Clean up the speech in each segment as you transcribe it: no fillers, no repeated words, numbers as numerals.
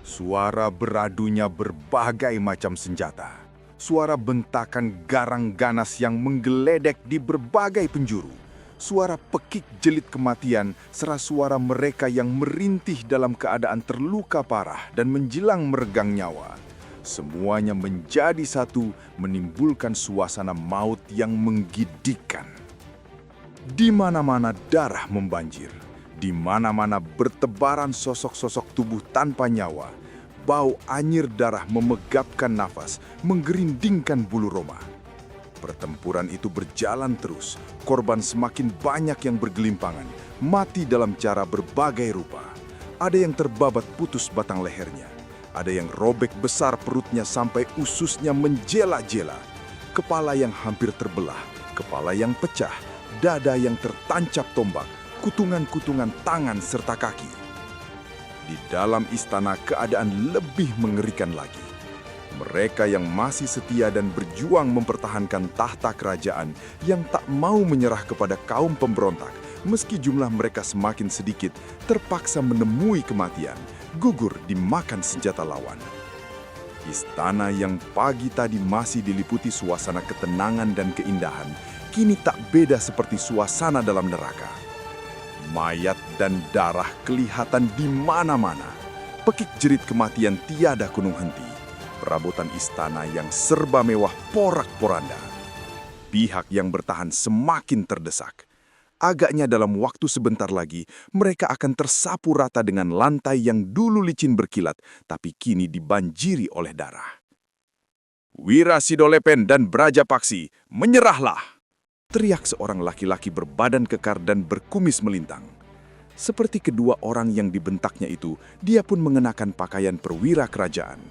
Suara beradunya berbagai macam senjata. Suara bentakan garang ganas yang menggeledek di berbagai penjuru. Suara pekik jelit kematian serta suara mereka yang merintih dalam keadaan terluka parah dan menjelang meregang nyawa. Semuanya menjadi satu, menimbulkan suasana maut yang menggigitkan. Di mana-mana darah membanjir. Di mana-mana bertebaran sosok-sosok tubuh tanpa nyawa. Bau anyir darah memegapkan nafas, menggerindingkan bulu roma. Pertempuran itu berjalan terus. Korban semakin banyak yang bergelimpangan, mati dalam cara berbagai rupa. Ada yang terbabat putus batang lehernya. Ada yang robek besar perutnya sampai ususnya menjela-jela. Kepala yang hampir terbelah, kepala yang pecah, dada yang tertancap tombak, kutungan-kutungan tangan serta kaki. Di dalam istana keadaan lebih mengerikan lagi. Mereka yang masih setia dan berjuang mempertahankan tahta kerajaan yang tak mau menyerah kepada kaum pemberontak, meski jumlah mereka semakin sedikit, terpaksa menemui kematian, gugur dimakan senjata lawan. Istana yang pagi tadi masih diliputi suasana ketenangan dan keindahan, kini tak beda seperti suasana dalam neraka. Mayat dan darah kelihatan di mana-mana. Pekik jerit kematian tiada kunung henti. Perabotan istana yang serba mewah porak-poranda. Pihak yang bertahan semakin terdesak. Agaknya dalam waktu sebentar lagi, mereka akan tersapu rata dengan lantai yang dulu licin berkilat, tapi kini dibanjiri oleh darah. Wira Sidolepen dan Brajapaksi, menyerahlah! Teriak seorang laki-laki berbadan kekar dan berkumis melintang. Seperti kedua orang yang dibentaknya itu, dia pun mengenakan pakaian perwira kerajaan.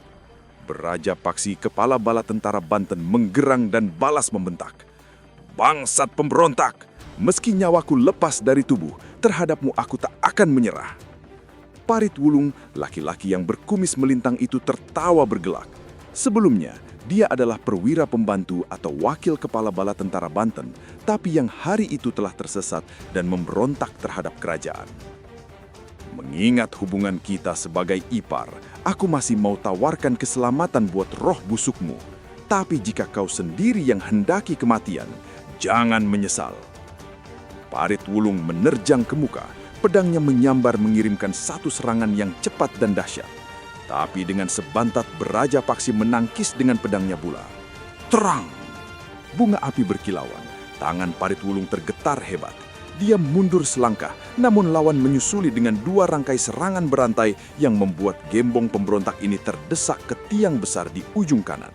Brajapaksi, kepala bala tentara Banten, menggerang dan balas membentak. Bangsat pemberontak! Meski nyawaku lepas dari tubuh, terhadapmu aku tak akan menyerah. Parit Wulung, laki-laki yang berkumis melintang itu tertawa bergelak. Sebelumnya, dia adalah perwira pembantu atau wakil kepala bala tentara Banten, tapi yang hari itu telah tersesat dan memberontak terhadap kerajaan. Mengingat hubungan kita sebagai ipar, aku masih mau tawarkan keselamatan buat roh busukmu. Tapi jika kau sendiri yang hendaki kematian, jangan menyesal. Parit Wulung menerjang ke muka, pedangnya menyambar mengirimkan satu serangan yang cepat dan dahsyat. Tapi dengan sebantat Brajapaksi menangkis dengan pedangnya pula. Terang! Bunga api berkilauan, tangan Parit Wulung tergetar hebat. Dia mundur selangkah, namun lawan menyusuli dengan dua rangkai serangan berantai yang membuat gembong pemberontak ini terdesak ke tiang besar di ujung kanan.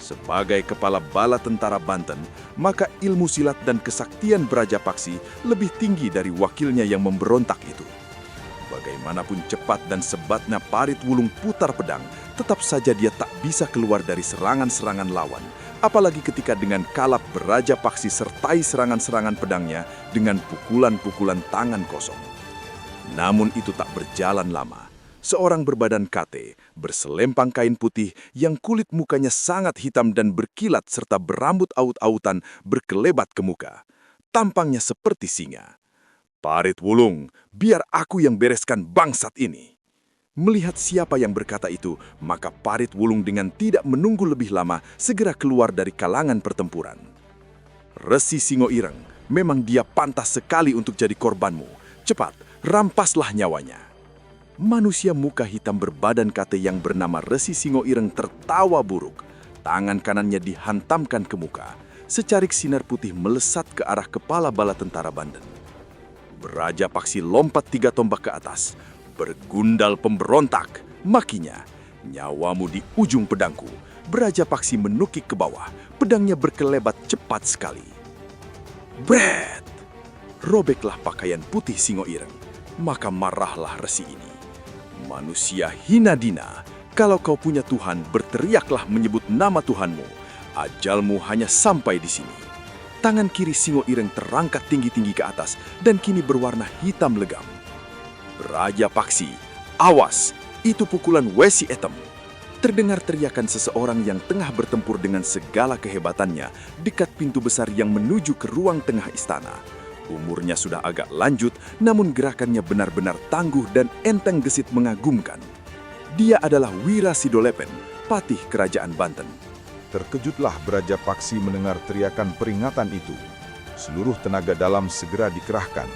Sebagai kepala bala tentara Banten, maka ilmu silat dan kesaktian Brajapaksi lebih tinggi dari wakilnya yang memberontak itu. Bagaimanapun cepat dan sebatnya Parit Wulung putar pedang, tetap saja dia tak bisa keluar dari serangan-serangan lawan. Apalagi ketika dengan kalap Brajapaksi sertai serangan-serangan pedangnya dengan pukulan-pukulan tangan kosong. Namun itu tak berjalan lama. Seorang berbadan kate, berselempang kain putih yang kulit mukanya sangat hitam dan berkilat serta berambut aut-autan berkelebat ke muka. Tampangnya seperti singa. Parit Wulung, biar aku yang bereskan bangsat ini. Melihat siapa yang berkata itu, maka Parit Wulung dengan tidak menunggu lebih lama segera keluar dari kalangan pertempuran. Resi Singoireng, memang dia pantas sekali untuk jadi korbanmu. Cepat, rampaslah nyawanya. Manusia muka hitam berbadan kate yang bernama Resi Singoireng tertawa buruk. Tangan kanannya dihantamkan ke muka. Secarik sinar putih melesat ke arah kepala bala tentara Banten. Brajapaksi lompat 3 tombak ke atas. Bergundal pemberontak, makinya. Nyawamu di ujung pedangku. Brajapaksi menukik ke bawah. Pedangnya berkelebat cepat sekali. Bret! Robeklah pakaian putih Singoireng. Maka marahlah resi ini. Manusia hina dina, kalau kau punya Tuhan, berteriaklah menyebut nama Tuhanmu. Ajalmu hanya sampai di sini. Tangan kiri Singoireng terangkat tinggi-tinggi ke atas dan kini berwarna hitam legam. Brajapaksi, awas, itu pukulan Wesi Etem. Terdengar teriakan seseorang yang tengah bertempur dengan segala kehebatannya dekat pintu besar yang menuju ke ruang tengah istana. Umurnya sudah agak lanjut, namun gerakannya benar-benar tangguh dan enteng gesit mengagumkan. Dia adalah Wira Sidolepen, patih kerajaan Banten. Terkejutlah Brajapaksi mendengar teriakan peringatan itu. Seluruh tenaga dalam segera dikerahkan.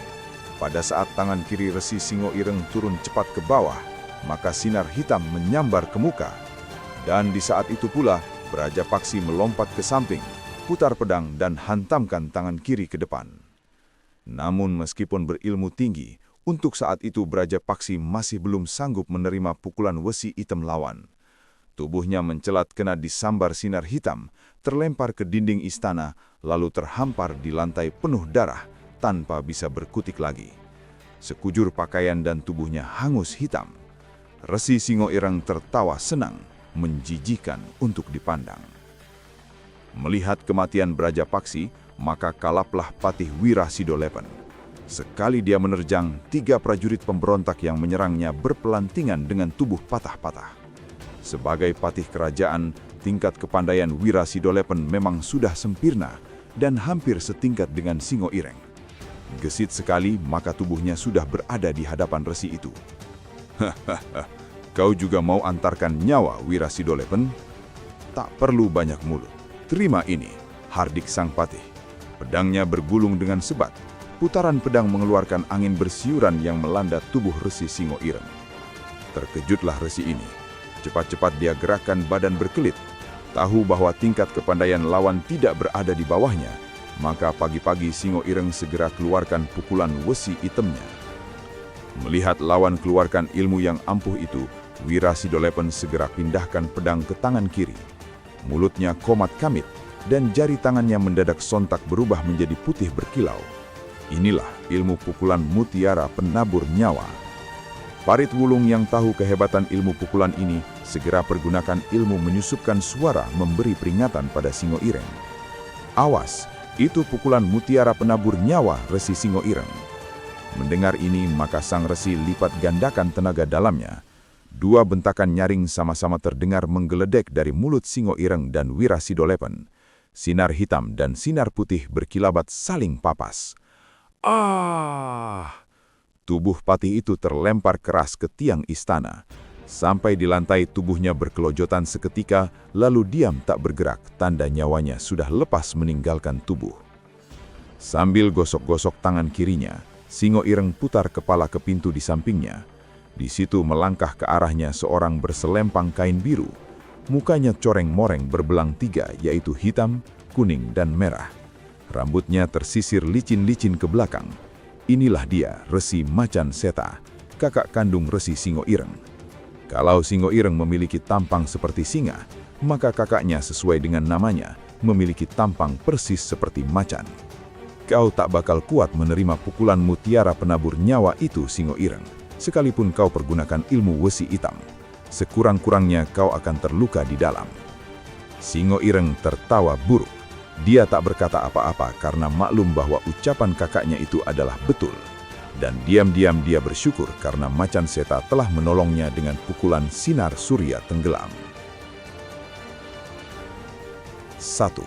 Pada saat tangan kiri Resi Singo Ireng turun cepat ke bawah, maka sinar hitam menyambar ke muka. Dan di saat itu pula, Brajapaksi melompat ke samping, putar pedang dan hantamkan tangan kiri ke depan. Namun meskipun berilmu tinggi, untuk saat itu Brajapaksi masih belum sanggup menerima pukulan wesi hitam lawan. Tubuhnya mencelat kena disambar sinar hitam, terlempar ke dinding istana, lalu terhampar di lantai penuh darah, tanpa bisa berkutik lagi. Sekujur pakaian dan tubuhnya hangus hitam. Resi Singo Ireng tertawa senang, menjijikan untuk dipandang. Melihat kematian Brajapaksi, maka kalaplah patih Wira Sidolepen. Sekali dia menerjang, 3 prajurit pemberontak yang menyerangnya berpelantingan dengan tubuh patah-patah. Sebagai patih kerajaan, tingkat kepandaian Wira Sidolepen memang sudah sempurna dan hampir setingkat dengan Singo Ireng. Gesit sekali, maka tubuhnya sudah berada di hadapan resi itu. Hahaha, kau juga mau antarkan nyawa Wira Sidolepen? Tak perlu banyak mulut. Terima ini, hardik sang patih. Pedangnya bergulung dengan sebat. Putaran pedang mengeluarkan angin bersiuran yang melanda tubuh Resi Singo Ireng. Terkejutlah resi ini. Cepat-cepat dia gerakkan badan berkelit. Tahu bahwa tingkat kepandaian lawan tidak berada di bawahnya, maka pagi-pagi Singo Ireng segera keluarkan pukulan wesi hitamnya. Melihat lawan keluarkan ilmu yang ampuh itu, Wira Sidolepen segera pindahkan pedang ke tangan kiri. Mulutnya komat kamit, dan jari tangannya mendadak sontak berubah menjadi putih berkilau. Inilah ilmu pukulan mutiara penabur nyawa. Parit Wulung yang tahu kehebatan ilmu pukulan ini, segera pergunakan ilmu menyusupkan suara memberi peringatan pada Singo Ireng. Awas, itu pukulan mutiara penabur nyawa Resi Singo Ireng. Mendengar ini, maka sang resi lipat gandakan tenaga dalamnya. 2 bentakan nyaring sama-sama terdengar menggeledek dari mulut Singo Ireng dan Wira Sidolepen. Sinar hitam dan sinar putih berkilabat saling papas. Tubuh patih itu terlempar keras ke tiang istana. Sampai di lantai tubuhnya berkelojotan seketika, lalu diam tak bergerak, tanda nyawanya sudah lepas meninggalkan tubuh. Sambil gosok-gosok tangan kirinya, Singo Ireng putar kepala ke pintu di sampingnya. Di situ melangkah ke arahnya seorang berselempang kain biru. Mukanya coreng-moreng berbelang 3, yaitu hitam, kuning, dan merah. Rambutnya tersisir licin-licin ke belakang. Inilah dia, Resi Macan Seta, kakak kandung Resi Singo Ireng. Kalau Singo Ireng memiliki tampang seperti singa, maka kakaknya sesuai dengan namanya, memiliki tampang persis seperti macan. Kau tak bakal kuat menerima pukulan mutiara penabur nyawa itu, Singo Ireng, sekalipun kau pergunakan ilmu wesi hitam. Sekurang-kurangnya kau akan terluka di dalam. Singo Ireng tertawa buruk. Dia tak berkata apa-apa karena maklum bahwa ucapan kakaknya itu adalah betul. Dan diam-diam dia bersyukur karena Macan Seta telah menolongnya dengan pukulan sinar surya tenggelam. 1.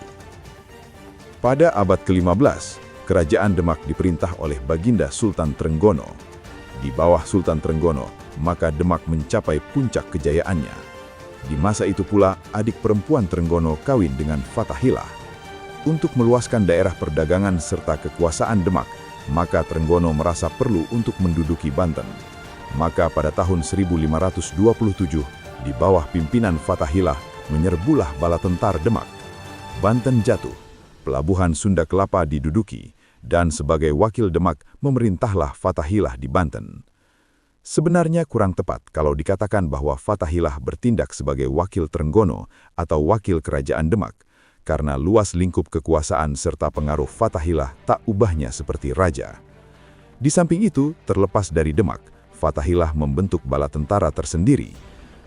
Pada abad ke-15, Kerajaan Demak diperintah oleh Baginda Sultan Trenggono. Di bawah Sultan Trenggono, maka Demak mencapai puncak kejayaannya. Di masa itu pula, adik perempuan Trenggono kawin dengan Fathahilah. Untuk meluaskan daerah perdagangan serta kekuasaan Demak, maka Trenggono merasa perlu untuk menduduki Banten. Maka pada tahun 1527, di bawah pimpinan Fathahilah, menyerbulah bala tentar Demak. Banten jatuh, pelabuhan Sunda Kelapa diduduki, dan sebagai wakil Demak memerintahlah Fathahilah di Banten. Sebenarnya kurang tepat kalau dikatakan bahwa Fathahilah bertindak sebagai wakil Trenggono atau wakil kerajaan Demak, karena luas lingkup kekuasaan serta pengaruh Fathahilah tak ubahnya seperti raja. Di samping itu, terlepas dari Demak, Fathahilah membentuk bala tentara tersendiri.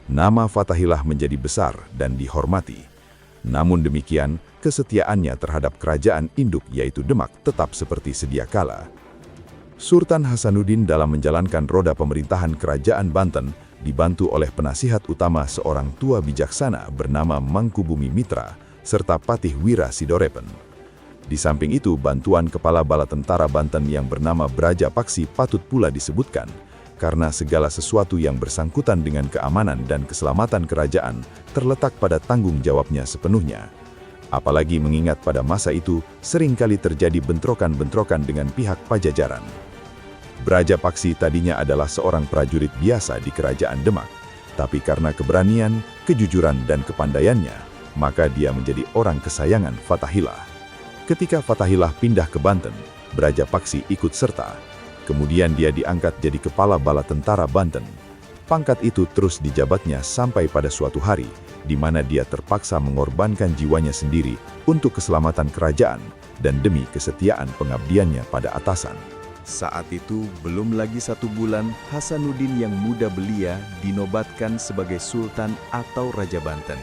Nama Fathahilah menjadi besar dan dihormati. Namun demikian, kesetiaannya terhadap kerajaan induk yaitu Demak tetap seperti sedia kala. Sultan Hasanuddin dalam menjalankan roda pemerintahan kerajaan Banten dibantu oleh penasihat utama seorang tua bijaksana bernama Mangkubumi Mitra, serta Patih Wira Sidolepen. Di samping itu, bantuan kepala bala tentara Banten yang bernama Brajapaksi patut pula disebutkan, karena segala sesuatu yang bersangkutan dengan keamanan dan keselamatan kerajaan terletak pada tanggung jawabnya sepenuhnya. Apalagi mengingat pada masa itu seringkali terjadi bentrokan-bentrokan dengan pihak Pajajaran. Brajapaksi tadinya adalah seorang prajurit biasa di kerajaan Demak, tapi karena keberanian, kejujuran, dan kepandaiannya, maka dia menjadi orang kesayangan Fathaillah. Ketika Fathaillah pindah ke Banten, Brajapaksi ikut serta. Kemudian dia diangkat jadi kepala bala tentara Banten. Pangkat itu terus dijabatnya sampai pada suatu hari, di mana dia terpaksa mengorbankan jiwanya sendiri untuk keselamatan kerajaan dan demi kesetiaan pengabdiannya pada atasan. Saat itu, belum lagi 1 bulan, Hasanuddin yang muda belia dinobatkan sebagai Sultan atau Raja Banten.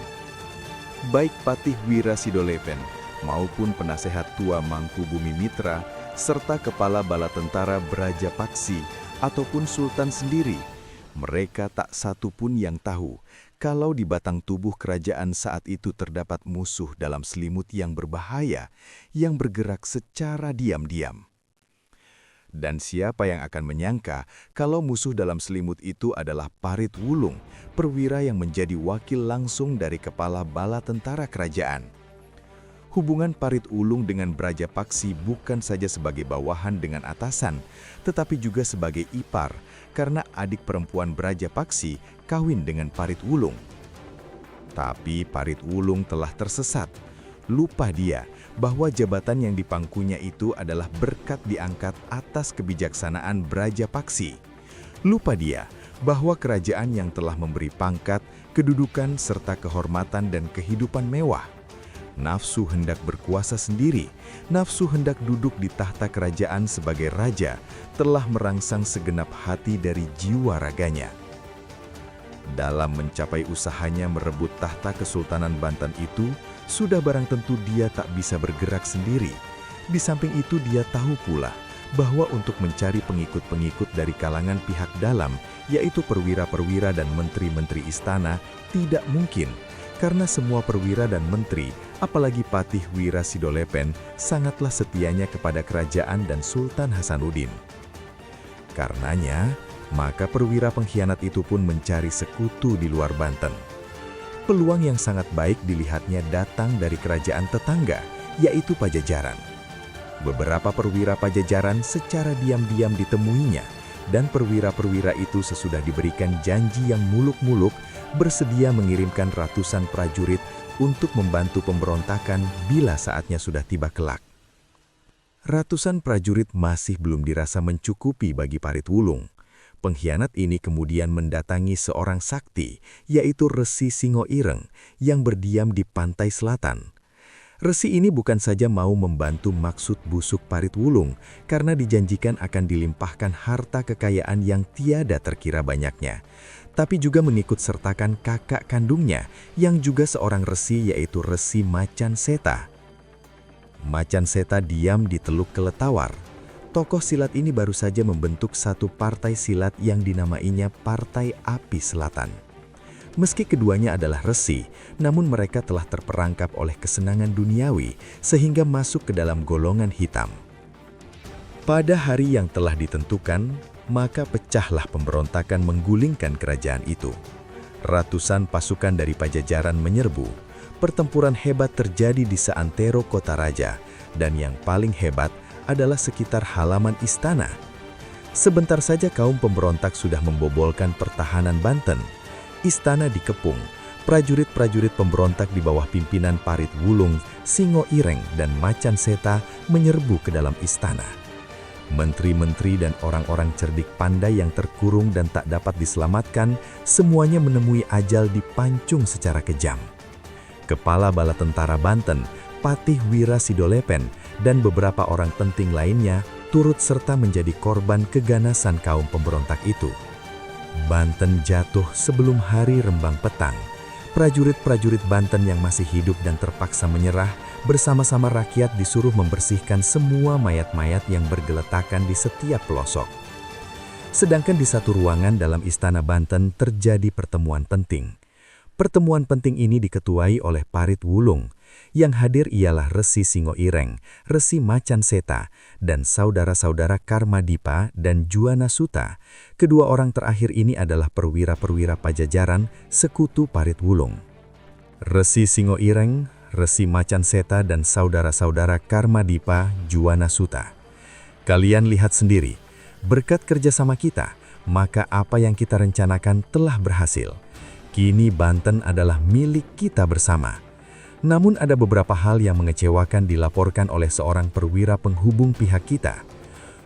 Baik Patih Wira Sidolepen maupun penasehat tua Mangkubumi Mitra, serta kepala bala tentara Brajapaksi ataupun Sultan sendiri, mereka tak satu pun yang tahu kalau di batang tubuh kerajaan saat itu terdapat musuh dalam selimut yang berbahaya yang bergerak secara diam-diam. Dan siapa yang akan menyangka kalau musuh dalam selimut itu adalah Parit Wulung, perwira yang menjadi wakil langsung dari kepala bala tentara kerajaan. Hubungan Parit Wulung dengan Brajapaksi bukan saja sebagai bawahan dengan atasan, tetapi juga sebagai ipar, karena adik perempuan Brajapaksi kawin dengan Parit Wulung. Tapi Parit Wulung telah tersesat. Lupa dia bahwa jabatan yang dipangkunya itu adalah berkat diangkat atas kebijaksanaan Brajapaksi. Lupa dia bahwa kerajaan yang telah memberi pangkat, kedudukan, serta kehormatan dan kehidupan mewah. Nafsu hendak berkuasa sendiri, nafsu hendak duduk di tahta kerajaan sebagai raja, telah merangsang segenap hati dari jiwa raganya. Dalam mencapai usahanya merebut tahta Kesultanan Banten itu, sudah barang tentu dia tak bisa bergerak sendiri. Di samping itu dia tahu pula bahwa untuk mencari pengikut-pengikut dari kalangan pihak dalam, yaitu perwira-perwira dan menteri-menteri istana, tidak mungkin. Karena semua perwira dan menteri, apalagi Patih Wira Sidolepen, sangatlah setianya kepada kerajaan dan Sultan Hasanuddin. Karenanya, maka perwira pengkhianat itu pun mencari sekutu di luar Banten. Peluang yang sangat baik dilihatnya datang dari kerajaan tetangga, yaitu Pajajaran. Beberapa perwira Pajajaran secara diam-diam ditemuinya, dan perwira-perwira itu sesudah diberikan janji yang muluk-muluk, bersedia mengirimkan ratusan prajurit untuk membantu pemberontakan bila saatnya sudah tiba kelak. Ratusan prajurit masih belum dirasa mencukupi bagi Parit Wulung. Pengkhianat ini kemudian mendatangi seorang sakti, yaitu Resi Singo Ireng, yang berdiam di pantai selatan. Resi ini bukan saja mau membantu maksud busuk Parit Wulung, karena dijanjikan akan dilimpahkan harta kekayaan yang tiada terkira banyaknya, tapi juga mengikut sertakan kakak kandungnya, yang juga seorang resi, yaitu Resi Macan Seta. Macan Seta diam di Teluk Keletawar. Tokoh silat ini baru saja membentuk satu partai silat yang dinamainya Partai Api Selatan. Meski keduanya adalah resi, namun mereka telah terperangkap oleh kesenangan duniawi sehingga masuk ke dalam golongan hitam. Pada hari yang telah ditentukan, maka pecahlah pemberontakan menggulingkan kerajaan itu. Ratusan pasukan dari Pajajaran menyerbu. Pertempuran hebat terjadi di seantero kota raja, dan yang paling hebat adalah sekitar halaman istana. Sebentar saja kaum pemberontak sudah membobolkan pertahanan Banten. Istana dikepung, prajurit-prajurit pemberontak di bawah pimpinan Parit Wulung, Singo Ireng, dan Macan Seta menyerbu ke dalam istana. Menteri-menteri dan orang-orang cerdik pandai yang terkurung dan tak dapat diselamatkan, semuanya menemui ajal dipancung secara kejam. Kepala bala tentara Banten, Patih Wira Sidolepen, dan beberapa orang penting lainnya turut serta menjadi korban keganasan kaum pemberontak itu. Banten jatuh sebelum hari rembang petang. Prajurit-prajurit Banten yang masih hidup dan terpaksa menyerah, bersama-sama rakyat disuruh membersihkan semua mayat-mayat yang bergeletakan di setiap pelosok. Sedangkan di satu ruangan dalam istana Banten terjadi pertemuan penting. Pertemuan penting ini diketuai oleh Parit Wulung, Yang hadir ialah Resi Singo Ireng, Resi Macan Seta, dan saudara-saudara Karmadipa dan Juana Suta. Kedua orang terakhir ini adalah perwira-perwira Pajajaran, sekutu Parit Wulung. Resi Singo Ireng, Resi Macan Seta, dan saudara-saudara Karmadipa, Juana Suta. Kalian lihat sendiri, berkat kerjasama kita, maka apa yang kita rencanakan telah berhasil. Kini Banten adalah milik kita bersama. Namun ada beberapa hal yang mengecewakan dilaporkan oleh seorang perwira penghubung pihak kita.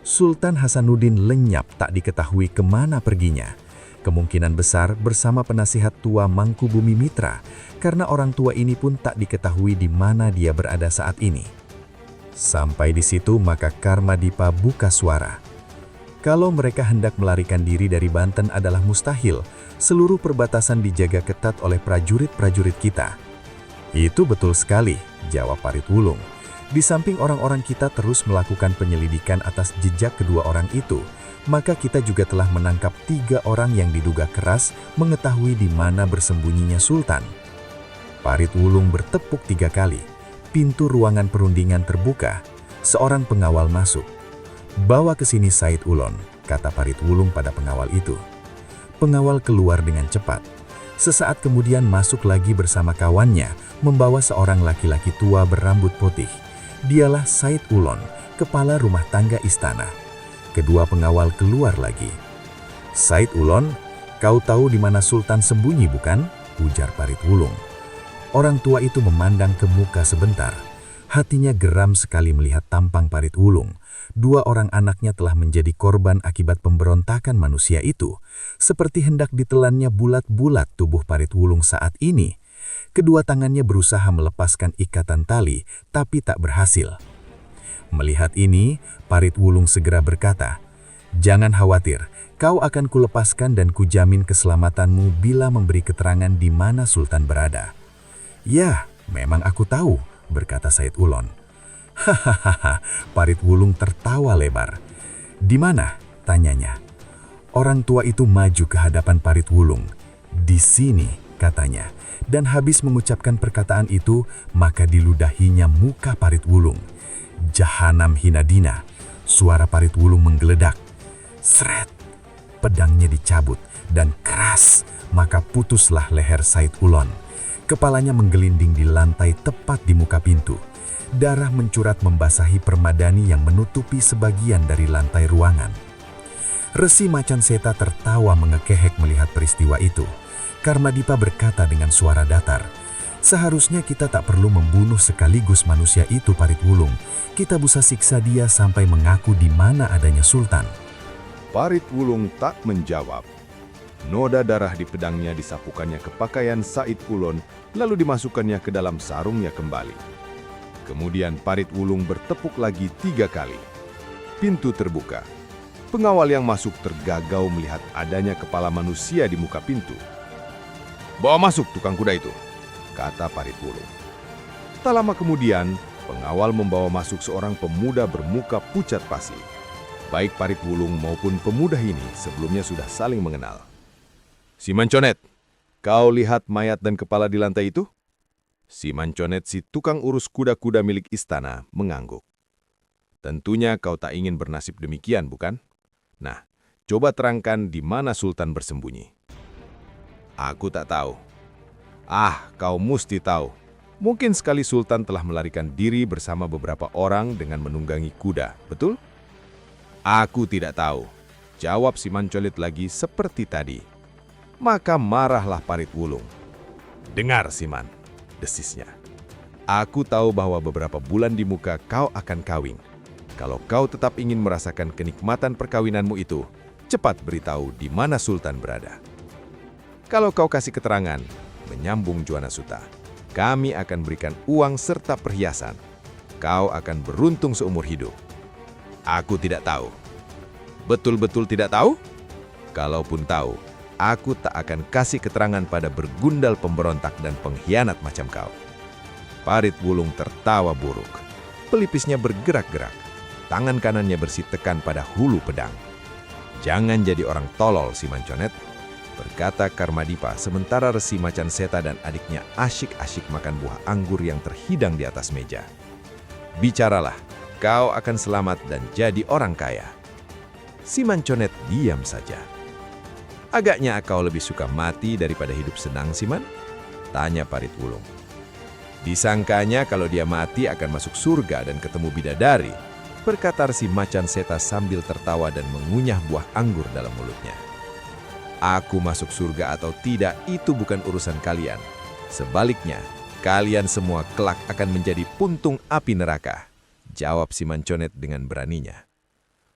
Sultan Hasanuddin lenyap tak diketahui kemana perginya. Kemungkinan besar bersama penasihat tua Mangkubumi Mitra, karena orang tua ini pun tak diketahui di mana dia berada saat ini. Sampai di situ maka Karmadipa buka suara. Kalau mereka hendak melarikan diri dari Banten adalah mustahil. Seluruh perbatasan dijaga ketat oleh prajurit-prajurit kita. Itu betul sekali, jawab Parit Wulung. Di samping orang-orang kita terus melakukan penyelidikan atas jejak kedua orang itu, maka kita juga telah menangkap 3 orang yang diduga keras mengetahui di mana bersembunyinya Sultan. Parit Wulung bertepuk 3 kali. Pintu ruangan perundingan terbuka. Seorang pengawal masuk. Bawa ke sini Said Ulon, kata Parit Wulung pada pengawal itu. Pengawal keluar dengan cepat. Sesaat kemudian masuk lagi bersama kawannya, membawa seorang laki-laki tua berambut putih. Dialah Said Ulon, kepala rumah tangga istana. Kedua pengawal keluar lagi. Said Ulon, kau tahu di mana Sultan sembunyi bukan? Ujar Parit Wulung. Orang tua itu memandang ke muka sebentar. Hatinya geram sekali melihat tampang Parit Wulung. 2 orang anaknya telah menjadi korban akibat pemberontakan manusia itu. Seperti hendak ditelannya bulat-bulat tubuh Parit Wulung saat ini. Kedua tangannya berusaha melepaskan ikatan tali, tapi tak berhasil. Melihat ini, Parit Wulung segera berkata, "Jangan khawatir, kau akan kulepaskan dan kujamin keselamatanmu bila memberi keterangan di mana Sultan berada." "Ya, memang aku tahu," berkata Said Ulon. Hahaha, Parit Wulung tertawa lebar. "Di mana?" tanyanya. Orang tua itu maju ke hadapan Parit Wulung. "Di sini," katanya. Dan habis mengucapkan perkataan itu, maka diludahinya muka Parit Wulung. "Jahanam Hinadina!" Suara Parit Wulung menggeledak. Sret! Pedangnya dicabut dan keras, maka putuslah leher Said Ulon. Kepalanya menggelinding di lantai tepat di muka pintu. Darah mencurat membasahi permadani yang menutupi sebagian dari lantai ruangan. Resi Macan Seta tertawa mengekehek melihat peristiwa itu. Karmadipa berkata dengan suara datar, "Seharusnya kita tak perlu membunuh sekaligus manusia itu, Parit Wulung. Kita bisa siksa dia sampai mengaku di mana adanya Sultan." Parit Wulung tak menjawab. Noda darah di pedangnya disapukannya ke pakaian Said Ulon, lalu dimasukkannya ke dalam sarungnya kembali. Kemudian Parit Wulung bertepuk lagi 3 kali. Pintu terbuka. Pengawal yang masuk tergagau melihat adanya kepala manusia di muka pintu. "Bawa masuk tukang kuda itu," kata Parit Wulung. Tak lama kemudian, pengawal membawa masuk seorang pemuda bermuka pucat pasi. Baik Parit Wulung maupun pemuda ini sebelumnya sudah saling mengenal. "Si Manconet, kau lihat mayat dan kepala di lantai itu?" Si Manconet, si tukang urus kuda-kuda milik istana, mengangguk. "Tentunya kau tak ingin bernasib demikian, bukan? Nah, coba terangkan di mana Sultan bersembunyi." "Aku tak tahu." "Ah, kau mesti tahu. Mungkin sekali Sultan telah melarikan diri bersama beberapa orang dengan menunggangi kuda, betul?" "Aku tidak tahu," jawab si Mancolet lagi seperti tadi. Maka marahlah Parit Wulung. "Dengar, Siman," desisnya. "Aku tahu bahwa beberapa bulan di muka kau akan kawin. Kalau kau tetap ingin merasakan kenikmatan perkawinanmu itu, cepat beritahu di mana Sultan berada. Kalau kau kasih keterangan," menyambung Juana Suta, "kami akan berikan uang serta perhiasan. Kau akan beruntung seumur hidup." "Aku tidak tahu." "Betul-betul tidak tahu?" "Kalaupun tahu, aku tak akan kasih keterangan pada bergundal pemberontak dan pengkhianat macam kau." Parit Wulung tertawa buruk. Pelipisnya bergerak-gerak. Tangan kanannya bersitekan pada hulu pedang. "Jangan jadi orang tolol, si Manconet. berkata Karmadipa sementara Resi Macan Seta dan adiknya asyik-asyik makan buah anggur yang terhidang di atas meja. Bicaralah, kau akan selamat dan jadi orang kaya. Si Manconet diam saja. Agaknya kau lebih suka mati daripada hidup senang, Siman? Tanya Parit Wulung. Disangkanya kalau dia mati akan masuk surga dan ketemu bidadari, berkata Resi Macan Seta sambil tertawa dan mengunyah buah anggur dalam mulutnya. Aku masuk surga atau tidak itu bukan urusan kalian. Sebaliknya, kalian semua kelak akan menjadi puntung api neraka, jawab si Manconet dengan beraninya.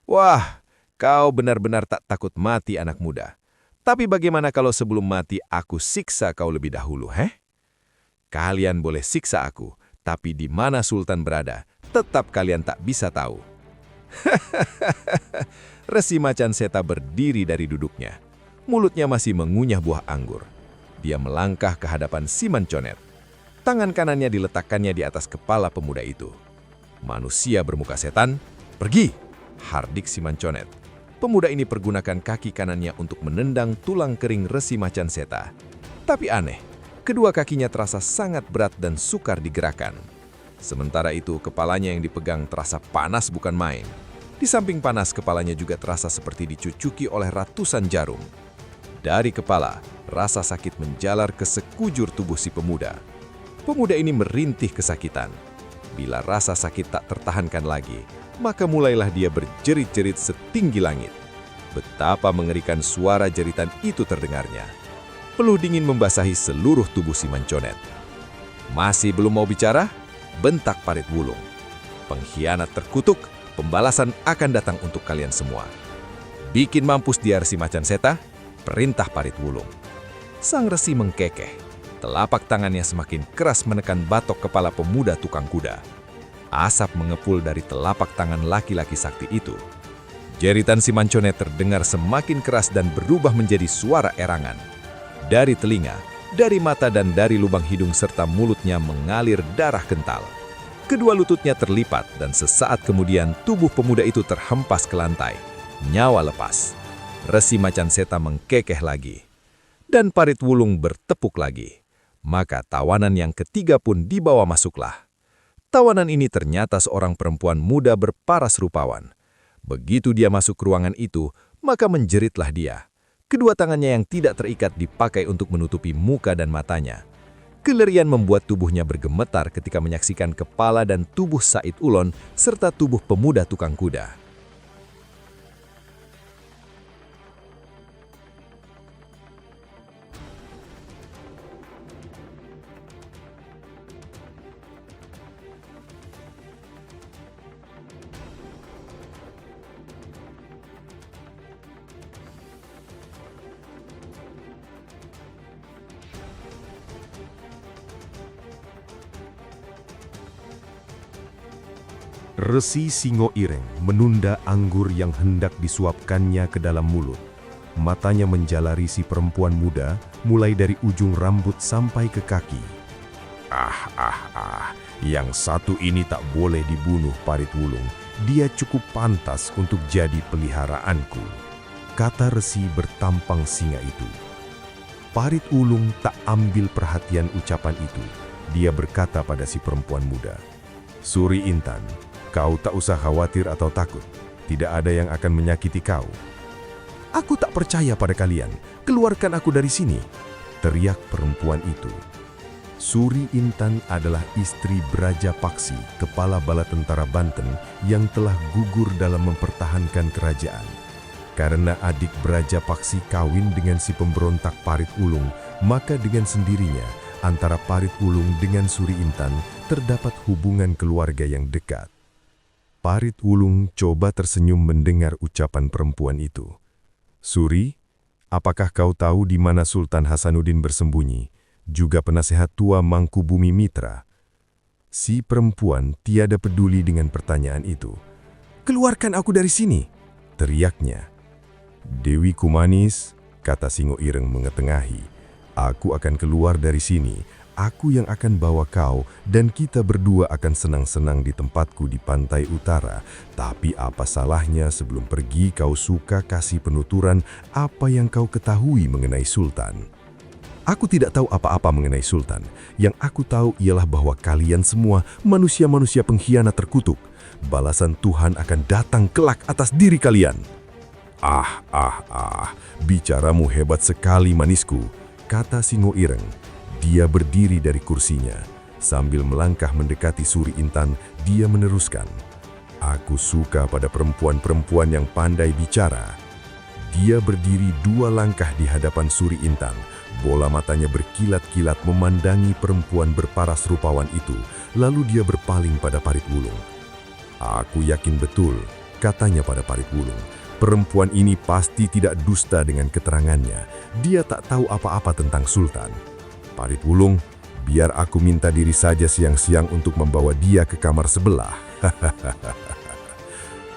Wah, kau benar-benar tak takut mati anak muda. Tapi bagaimana kalau sebelum mati aku siksa kau lebih dahulu, Kalian boleh siksa aku, tapi di mana Sultan berada, tetap kalian tak bisa tahu. Resi Macan Seta berdiri dari duduknya. Mulutnya masih mengunyah buah anggur. Dia melangkah ke hadapan si Manconet. Tangan kanannya diletakkannya di atas kepala pemuda itu. Manusia bermuka setan, pergi! Hardik si Manconet. Pemuda ini pergunakan kaki kanannya untuk menendang tulang kering Resi Macan Seta. Tapi aneh, kedua kakinya terasa sangat berat dan sukar digerakkan. Sementara itu, kepalanya yang dipegang terasa panas bukan main. Di samping panas, kepalanya juga terasa seperti dicucuki oleh ratusan jarum. Dari kepala, rasa sakit menjalar ke sekujur tubuh si pemuda. Pemuda ini merintih kesakitan. Bila rasa sakit tak tertahankan lagi, maka mulailah dia berjerit-jerit setinggi langit. Betapa mengerikan suara jeritan itu terdengarnya. Peluh dingin membasahi seluruh tubuh si Manconet. Masih belum mau bicara? Bentak Parit Wulung. Pengkhianat terkutuk, pembalasan akan datang untuk kalian semua. Bikin mampus dia Resi Macan Seta, perintah Parit Wulung. Sang resi mengkekeh. Telapak tangannya semakin keras menekan batok kepala pemuda tukang kuda. Asap mengepul dari telapak tangan laki-laki sakti itu. Jeritan si Manconet terdengar semakin keras dan berubah menjadi suara erangan. Dari telinga, dari mata dan dari lubang hidung serta mulutnya mengalir darah kental. Kedua lututnya terlipat dan sesaat kemudian tubuh pemuda itu terhempas ke lantai. Nyawa lepas. Resi Macan Seta mengkekeh lagi. Dan Parit Wulung bertepuk lagi. Maka tawanan yang ketiga pun dibawa masuklah. Tawanan ini ternyata seorang perempuan muda berparas rupawan. Begitu dia masuk ke ruangan itu, maka menjeritlah dia. Kedua tangannya yang tidak terikat dipakai untuk menutupi muka dan matanya. Kelerian membuat tubuhnya bergemetar ketika menyaksikan kepala dan tubuh Said Ulon serta tubuh pemuda tukang kuda. Resi Singo Ireng menunda anggur yang hendak disuapkannya ke dalam mulut. Matanya menjalari si perempuan muda, mulai dari ujung rambut sampai ke kaki. Yang satu ini tak boleh dibunuh, Parit Wulung. Dia cukup pantas untuk jadi peliharaanku, kata resi bertampang singa itu. Parit Wulung tak ambil perhatian ucapan itu. Dia berkata pada si perempuan muda, Suri Intan, kau tak usah khawatir atau takut. Tidak ada yang akan menyakiti kau. Aku tak percaya pada kalian. Keluarkan aku dari sini, teriak perempuan itu. Suri Intan adalah istri Braja Paksi, kepala bala tentara Banten yang telah gugur dalam mempertahankan kerajaan. Karena adik Braja Paksi kawin dengan si pemberontak Parit Wulung, maka dengan sendirinya antara Parit Wulung dengan Suri Intan terdapat hubungan keluarga yang dekat. Parit Wulung coba tersenyum mendengar ucapan perempuan itu. Suri, apakah kau tahu di mana Sultan Hasanuddin bersembunyi, juga penasehat tua Mangkubumi Mitra? Si perempuan tiada peduli dengan pertanyaan itu. Keluarkan aku dari sini, teriaknya. Dewi Kumanis, kata Singo Ireng mengetengahi, aku akan keluar dari sini aku yang akan bawa kau dan kita berdua akan senang-senang di tempatku di pantai utara. Tapi apa salahnya sebelum pergi kau suka kasih penuturan apa yang kau ketahui mengenai Sultan? Aku tidak tahu apa-apa mengenai Sultan. Yang aku tahu ialah bahwa kalian semua manusia-manusia pengkhianat terkutuk. Balasan Tuhan akan datang kelak atas diri kalian. Bicaramu hebat sekali manisku, kata Singo Ireng. Dia berdiri dari kursinya. Sambil melangkah mendekati Suri Intan, dia meneruskan. Aku suka pada perempuan-perempuan yang pandai bicara. Dia berdiri 2 langkah di hadapan Suri Intan. Bola matanya berkilat-kilat memandangi perempuan berparas rupawan itu, lalu dia berpaling pada Parit Wulung. Aku yakin betul, katanya pada Parit Wulung, perempuan ini pasti tidak dusta dengan keterangannya. Dia tak tahu apa-apa tentang Sultan. Parit Wulung, biar aku minta diri saja siang-siang untuk membawa dia ke kamar sebelah.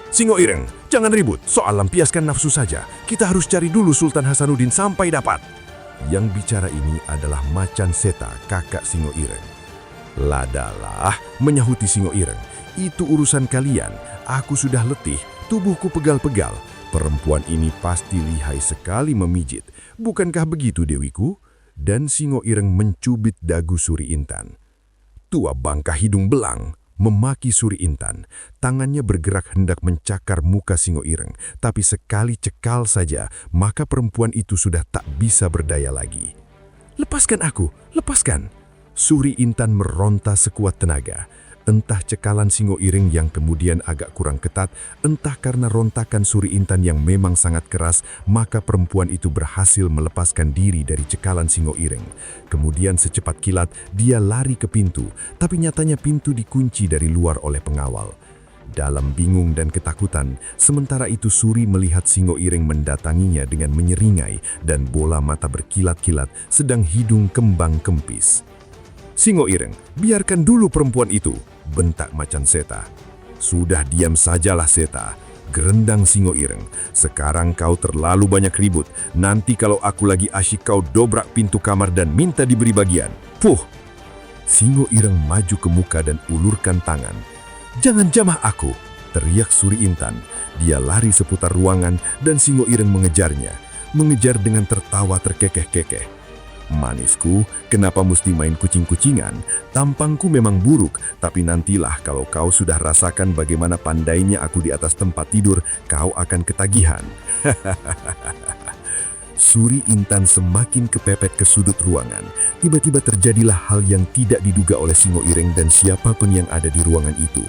Singo Ireng, jangan ribut, soal lampiaskan nafsu saja. Kita harus cari dulu Sultan Hasanuddin sampai dapat. Yang bicara ini adalah Macan Seta, kakak Singo Ireng. Ladalah, menyahuti Singo Ireng. Itu urusan kalian, aku sudah letih, tubuhku pegal-pegal. Perempuan ini pasti lihai sekali memijit. Bukankah begitu, Dewiku? Dan Singo Ireng mencubit dagu Suri Intan. Tua bangka hidung belang, memaki Suri Intan. Tangannya bergerak hendak mencakar muka Singo Ireng, tapi sekali cekal saja, maka perempuan itu sudah tak bisa berdaya lagi. Lepaskan aku, lepaskan! Suri Intan meronta sekuat tenaga. Entah cekalan Singo Ireng yang kemudian agak kurang ketat, entah karena rontakan Suri Intan yang memang sangat keras, maka perempuan itu berhasil melepaskan diri dari cekalan Singo Ireng. Kemudian secepat kilat, dia lari ke pintu, tapi nyatanya pintu dikunci dari luar oleh pengawal. Dalam bingung dan ketakutan, sementara itu Suri melihat Singo Ireng mendatanginya dengan menyeringai dan bola mata berkilat-kilat, sedang hidung kembang kempis. Singo Ireng, biarkan dulu perempuan itu, bentak Macan Seta. Sudah diam sajalah Seta, gerendang Singo Ireng. Sekarang kau terlalu banyak ribut. Nanti kalau aku lagi asyik kau dobrak pintu kamar dan minta diberi bagian. Puh! Singo Ireng maju ke muka dan ulurkan tangan. Jangan jamah aku, teriak Suri Intan. Dia lari seputar ruangan dan Singo Ireng mengejarnya. Mengejar dengan tertawa terkekeh-kekeh. Manisku, kenapa mesti main kucing-kucingan? Tampangku memang buruk, tapi nantilah kalau kau sudah rasakan bagaimana pandainya aku di atas tempat tidur, kau akan ketagihan. Suri Intan semakin kepepet ke sudut ruangan. Tiba-tiba terjadilah hal yang tidak diduga oleh Singo Ireng dan siapapun yang ada di ruangan itu.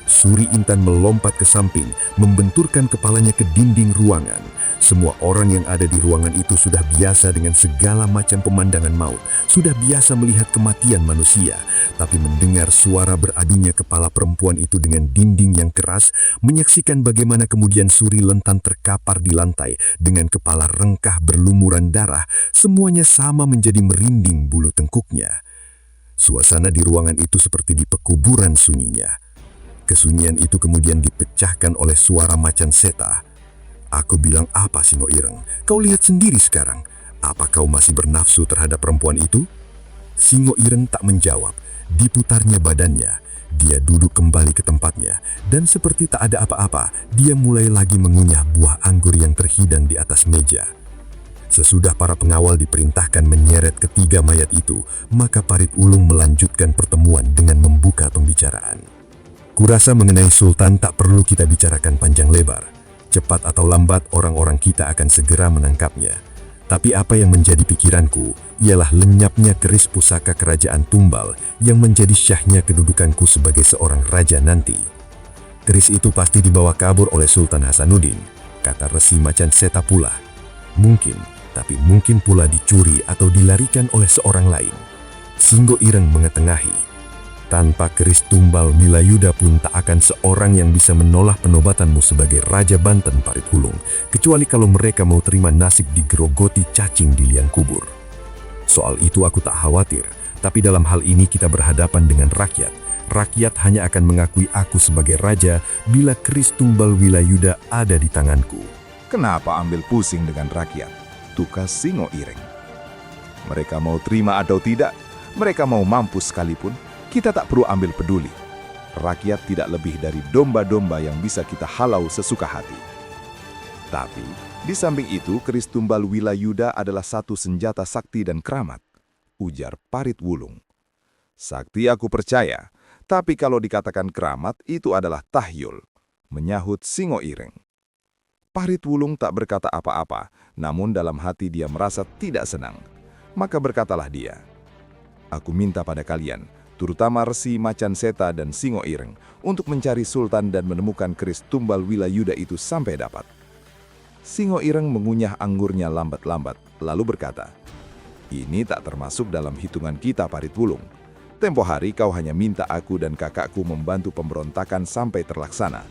Suri Intan melompat ke samping, membenturkan kepalanya ke dinding ruangan. Semua orang yang ada di ruangan itu sudah biasa dengan segala macam pemandangan maut, sudah biasa melihat kematian manusia, tapi mendengar suara beradunya kepala perempuan itu dengan dinding yang keras, menyaksikan bagaimana kemudian Suri Lentan terkapar di lantai dengan kepala rengkah berlumuran darah, semuanya sama menjadi merinding bulu tengkuknya. Suasana di ruangan itu seperti di pekuburan sunyinya. Kesunyian itu kemudian dipecahkan oleh suara Macan Seta. Aku bilang apa, Singo Ireng? Kau lihat sendiri sekarang. Apa kau masih bernafsu terhadap perempuan itu? Singo Ireng tak menjawab. Diputarnya badannya. Dia duduk kembali ke tempatnya. Dan seperti tak ada apa-apa, dia mulai lagi mengunyah buah anggur yang terhidang di atas meja. Sesudah para pengawal diperintahkan menyeret ketiga mayat itu, maka Parit Wulung melanjutkan pertemuan dengan membuka pembicaraan. Kurasa mengenai Sultan tak perlu kita bicarakan panjang lebar. Cepat atau lambat orang-orang kita akan segera menangkapnya. Tapi apa yang menjadi pikiranku ialah lenyapnya keris pusaka kerajaan Tumbal yang menjadi syahnya kedudukanku sebagai seorang raja nanti. Keris itu pasti dibawa kabur oleh Sultan Hasanuddin, kata Resi Macan Seta pula. Mungkin, tapi mungkin pula dicuri atau dilarikan oleh seorang lain. Singo Ireng mengetengahi. Tanpa keris Tumbal Milayuda pun tak akan seorang yang bisa menolak penobatanmu sebagai Raja Banten, Parit Wulung, kecuali kalau mereka mau terima nasib digerogoti cacing di liang kubur. Soal itu aku tak khawatir, tapi dalam hal ini kita berhadapan dengan rakyat. Rakyat hanya akan mengakui aku sebagai raja bila keris Tumbal Wilayuda ada di tanganku. Kenapa ambil pusing dengan rakyat? Tukas Singo Ireng. Mereka mau terima atau tidak, Mereka mau mampus sekalipun, kita tak perlu ambil peduli. Rakyat tidak lebih dari domba-domba yang bisa kita halau sesuka hati. Tapi, di samping itu, keris tumbal Wilayuda adalah satu senjata sakti dan keramat, ujar Parit Wulung. Sakti aku percaya, tapi kalau dikatakan keramat, itu adalah tahyul, menyahut Singo Ireng. Parit Wulung tak berkata apa-apa, namun dalam hati dia merasa tidak senang. Maka berkatalah dia, aku minta pada kalian, terutama Resi Macan Seta dan Singo Ireng, untuk mencari Sultan dan menemukan keris tumbal Wilayuda itu sampai dapat. Singo Ireng mengunyah anggurnya lambat-lambat, lalu berkata, ini tak termasuk dalam hitungan kita, Parit Wulung. Tempo hari kau hanya minta aku dan kakakku membantu pemberontakan sampai terlaksana.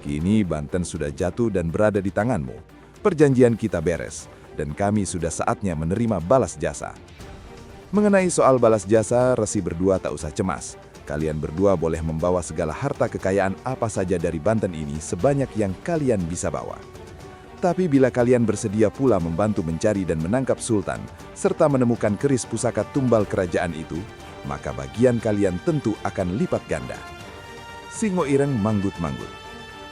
Kini Banten sudah jatuh dan berada di tanganmu. Perjanjian kita beres, dan kami sudah saatnya menerima balas jasa. Mengenai soal balas jasa, Resi berdua tak usah cemas. Kalian berdua boleh membawa segala harta kekayaan apa saja dari Banten ini sebanyak yang kalian bisa bawa. Tapi bila kalian bersedia pula membantu mencari dan menangkap Sultan, serta menemukan keris pusaka tumbal kerajaan itu, maka bagian kalian tentu akan lipat ganda. Singo Ireng manggut-manggut.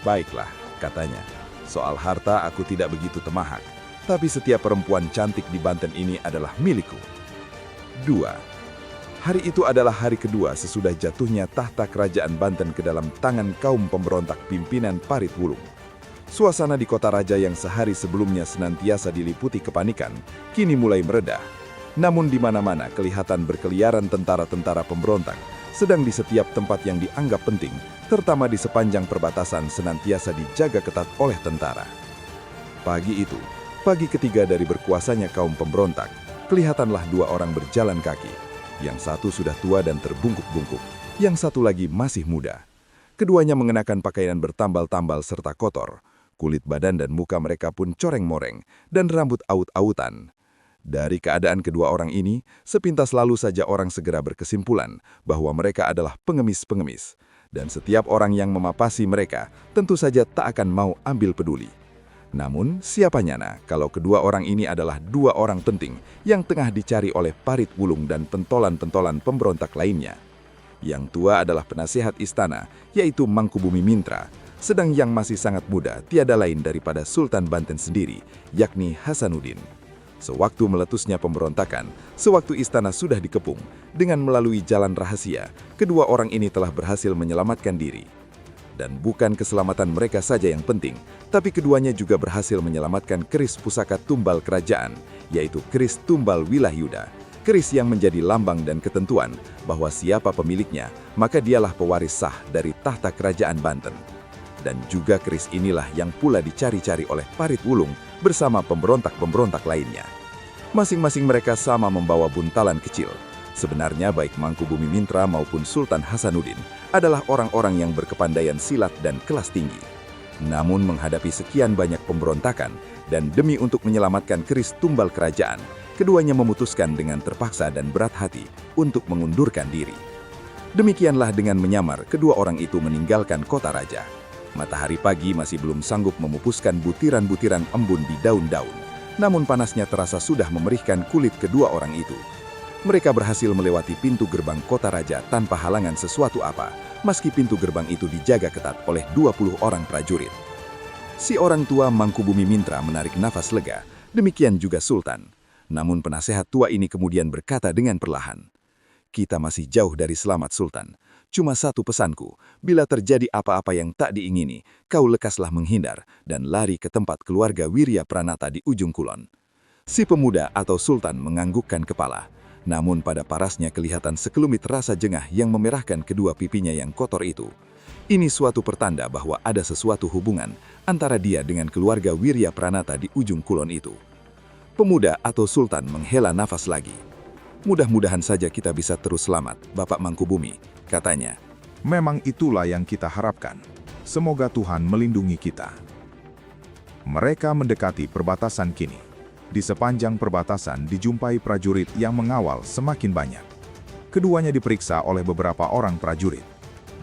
Baiklah, katanya, soal harta aku tidak begitu temahak, tapi setiap perempuan cantik di Banten ini adalah milikku. 2. Hari itu adalah hari kedua sesudah jatuhnya tahta kerajaan Banten ke dalam tangan kaum pemberontak pimpinan Parit Wulung. Suasana di kota raja yang sehari sebelumnya senantiasa diliputi kepanikan, kini mulai meredah. Namun di mana-mana kelihatan berkeliaran tentara-tentara pemberontak, sedang di setiap tempat yang dianggap penting, terutama di sepanjang perbatasan senantiasa dijaga ketat oleh tentara. Pagi itu, pagi ketiga dari berkuasanya kaum pemberontak, kelihatanlah dua orang berjalan kaki. Yang satu sudah tua dan terbungkuk-bungkuk, yang satu lagi masih muda. Keduanya mengenakan pakaian bertambal-tambal serta kotor. Kulit badan dan muka mereka pun coreng-moreng, dan rambut aut-autan. Dari keadaan kedua orang ini, sepintas lalu saja orang segera berkesimpulan bahwa mereka adalah pengemis-pengemis. Dan setiap orang yang memapasi mereka, tentu saja tak akan mau ambil peduli. Namun, siapa nyana kalau kedua orang ini adalah dua orang penting yang tengah dicari oleh Parit Wulung dan pentolan-pentolan pemberontak lainnya. Yang tua adalah penasihat istana, yaitu Mangkubumi Mintra, sedang yang masih sangat muda tiada lain daripada Sultan Banten sendiri, yakni Hasanuddin. Sewaktu meletusnya pemberontakan, sewaktu istana sudah dikepung, dengan melalui jalan rahasia, kedua orang ini telah berhasil menyelamatkan diri. Dan bukan keselamatan mereka saja yang penting, tapi keduanya juga berhasil menyelamatkan keris pusaka tumbal kerajaan, yaitu keris tumbal Wilayuda, keris yang menjadi lambang dan ketentuan bahwa siapa pemiliknya, maka dialah pewaris sah dari tahta kerajaan Banten. Dan juga keris inilah yang pula dicari-cari oleh Parit Wulung bersama pemberontak-pemberontak lainnya. Masing-masing mereka sama membawa buntalan kecil. Sebenarnya baik Mangkubumi Mintra maupun Sultan Hasanuddin adalah orang-orang yang berkepandaian silat dan kelas tinggi. Namun menghadapi sekian banyak pemberontakan dan demi untuk menyelamatkan keris tumbal kerajaan, keduanya memutuskan dengan terpaksa dan berat hati untuk mengundurkan diri. Demikianlah dengan menyamar kedua orang itu meninggalkan kota raja. Matahari pagi masih belum sanggup memupuskan butiran-butiran embun di daun-daun, namun panasnya terasa sudah memerihkan kulit kedua orang itu. Mereka berhasil melewati pintu gerbang kota raja tanpa halangan sesuatu apa, meski pintu gerbang itu dijaga ketat oleh 20 orang prajurit. Si orang tua Mangkubumi Mintra menarik nafas lega, demikian juga Sultan. Namun penasehat tua ini kemudian berkata dengan perlahan, "Kita masih jauh dari selamat, Sultan. Cuma satu pesanku, bila terjadi apa-apa yang tak diingini, kau lekaslah menghindar dan lari ke tempat keluarga Wirya Pranata di ujung kulon." Si pemuda atau Sultan menganggukkan kepala, namun pada parasnya kelihatan sekelumit rasa jengah yang memerahkan kedua pipinya yang kotor itu. Ini suatu pertanda bahwa ada sesuatu hubungan antara dia dengan keluarga Wirya Pranata di ujung kulon itu. Pemuda atau Sultan menghela nafas lagi. "Mudah-mudahan saja kita bisa terus selamat, Bapak Mangkubumi," katanya. Memang itulah yang kita harapkan. Semoga Tuhan melindungi kita. Mereka mendekati perbatasan kini. Di sepanjang perbatasan dijumpai prajurit yang mengawal semakin banyak. Keduanya diperiksa oleh beberapa orang prajurit.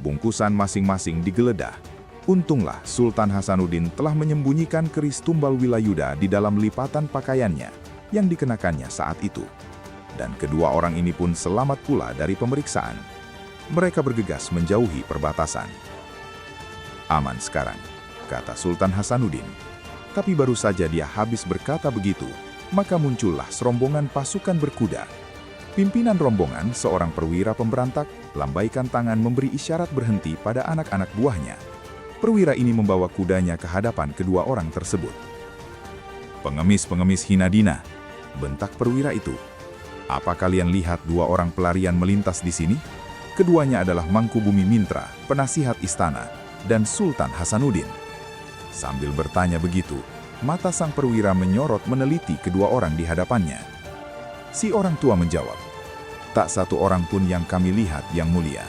Bungkusan masing-masing digeledah. Untunglah Sultan Hasanuddin telah menyembunyikan keris tumbal Wilayuda di dalam lipatan pakaiannya yang dikenakannya saat itu. dan kedua orang ini pun selamat pula dari pemeriksaan. Mereka bergegas menjauhi perbatasan. Aman sekarang, kata Sultan Hasanuddin. Tapi baru saja dia habis berkata begitu, maka muncullah serombongan pasukan berkuda. Pimpinan rombongan, seorang perwira pemberontak, lambaikan tangan memberi isyarat berhenti pada anak-anak buahnya. Perwira ini membawa kudanya ke hadapan kedua orang tersebut. "Pengemis-pengemis Hinadina," bentak perwira itu. "Apa kalian lihat dua orang pelarian melintas di sini? Keduanya adalah Mangkubumi Mintra, penasihat istana, dan Sultan Hasanuddin." Sambil bertanya begitu, mata sang perwira menyorot meneliti kedua orang di hadapannya. Si orang tua menjawab, "Tak satu orang pun yang kami lihat, Yang Mulia."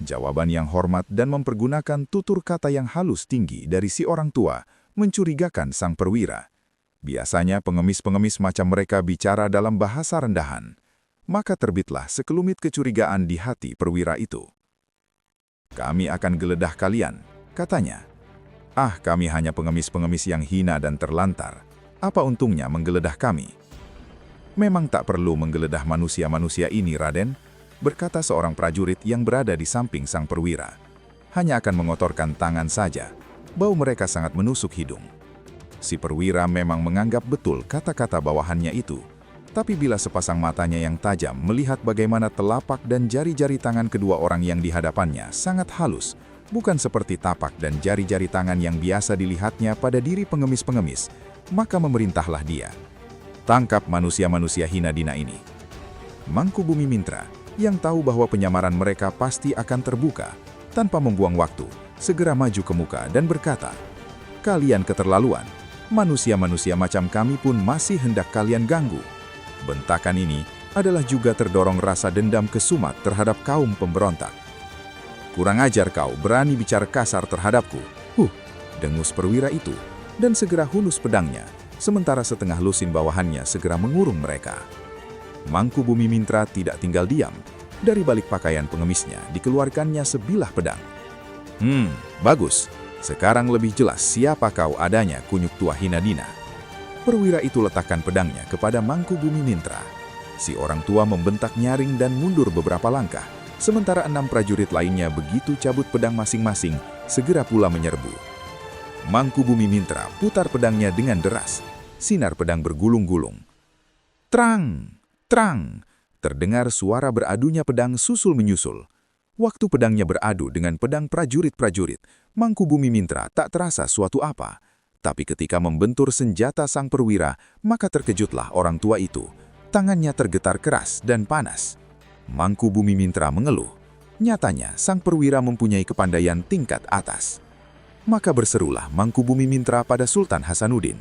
Jawaban yang hormat dan mempergunakan tutur kata yang halus tinggi dari si orang tua mencurigakan sang perwira. Biasanya pengemis-pengemis macam mereka bicara dalam bahasa rendahan. Maka terbitlah sekelumit kecurigaan di hati perwira itu. "Kami akan geledah kalian," katanya. "Ah, kami hanya pengemis-pengemis yang hina dan terlantar. Apa untungnya menggeledah kami?" "Memang tak perlu menggeledah manusia-manusia ini, Raden," berkata seorang prajurit yang berada di samping sang perwira. "Hanya akan mengotorkan tangan saja. Bau mereka sangat menusuk hidung." Si perwira memang menganggap betul kata-kata bawahannya itu. Tapi bila sepasang matanya yang tajam melihat bagaimana telapak dan jari-jari tangan kedua orang yang di hadapannya sangat halus, bukan seperti tapak dan jari-jari tangan yang biasa dilihatnya pada diri pengemis-pengemis, maka memerintahlah dia, "Tangkap manusia-manusia Hinadina ini." Mangkubumi Mintra, yang tahu bahwa penyamaran mereka pasti akan terbuka, tanpa membuang waktu, segera maju ke muka dan berkata, "Kalian keterlaluan. Manusia-manusia macam kami pun masih hendak kalian ganggu." Bentakan ini adalah juga terdorong rasa dendam kesumat terhadap kaum pemberontak. "Kurang ajar kau berani bicara kasar terhadapku." Dengus perwira itu, dan segera hunus pedangnya, sementara setengah lusin bawahannya segera mengurung mereka. Mangkubumi Mintra tidak tinggal diam. Dari balik pakaian pengemisnya dikeluarkannya sebilah pedang. Bagus. Sekarang lebih jelas siapa kau adanya, kunyuk tua Hinadina." Perwira itu letakkan pedangnya kepada Mangkubumi Mintra. Si orang tua membentak nyaring dan mundur beberapa langkah, sementara 6 prajurit lainnya begitu cabut pedang masing-masing, segera pula menyerbu. Mangkubumi Mintra putar pedangnya dengan deras. Sinar pedang bergulung-gulung. Trang! Trang! Terdengar suara beradunya pedang susul-menyusul. Waktu pedangnya beradu dengan pedang prajurit-prajurit, Mangkubumi Mintra tak terasa suatu apa. Tapi ketika membentur senjata sang perwira, maka terkejutlah orang tua itu. Tangannya tergetar keras dan panas. Mangkubumi Mintra mengeluh. Nyatanya, sang perwira mempunyai kepandaian tingkat atas. Maka berserulah Mangkubumi Mintra pada Sultan Hasanuddin.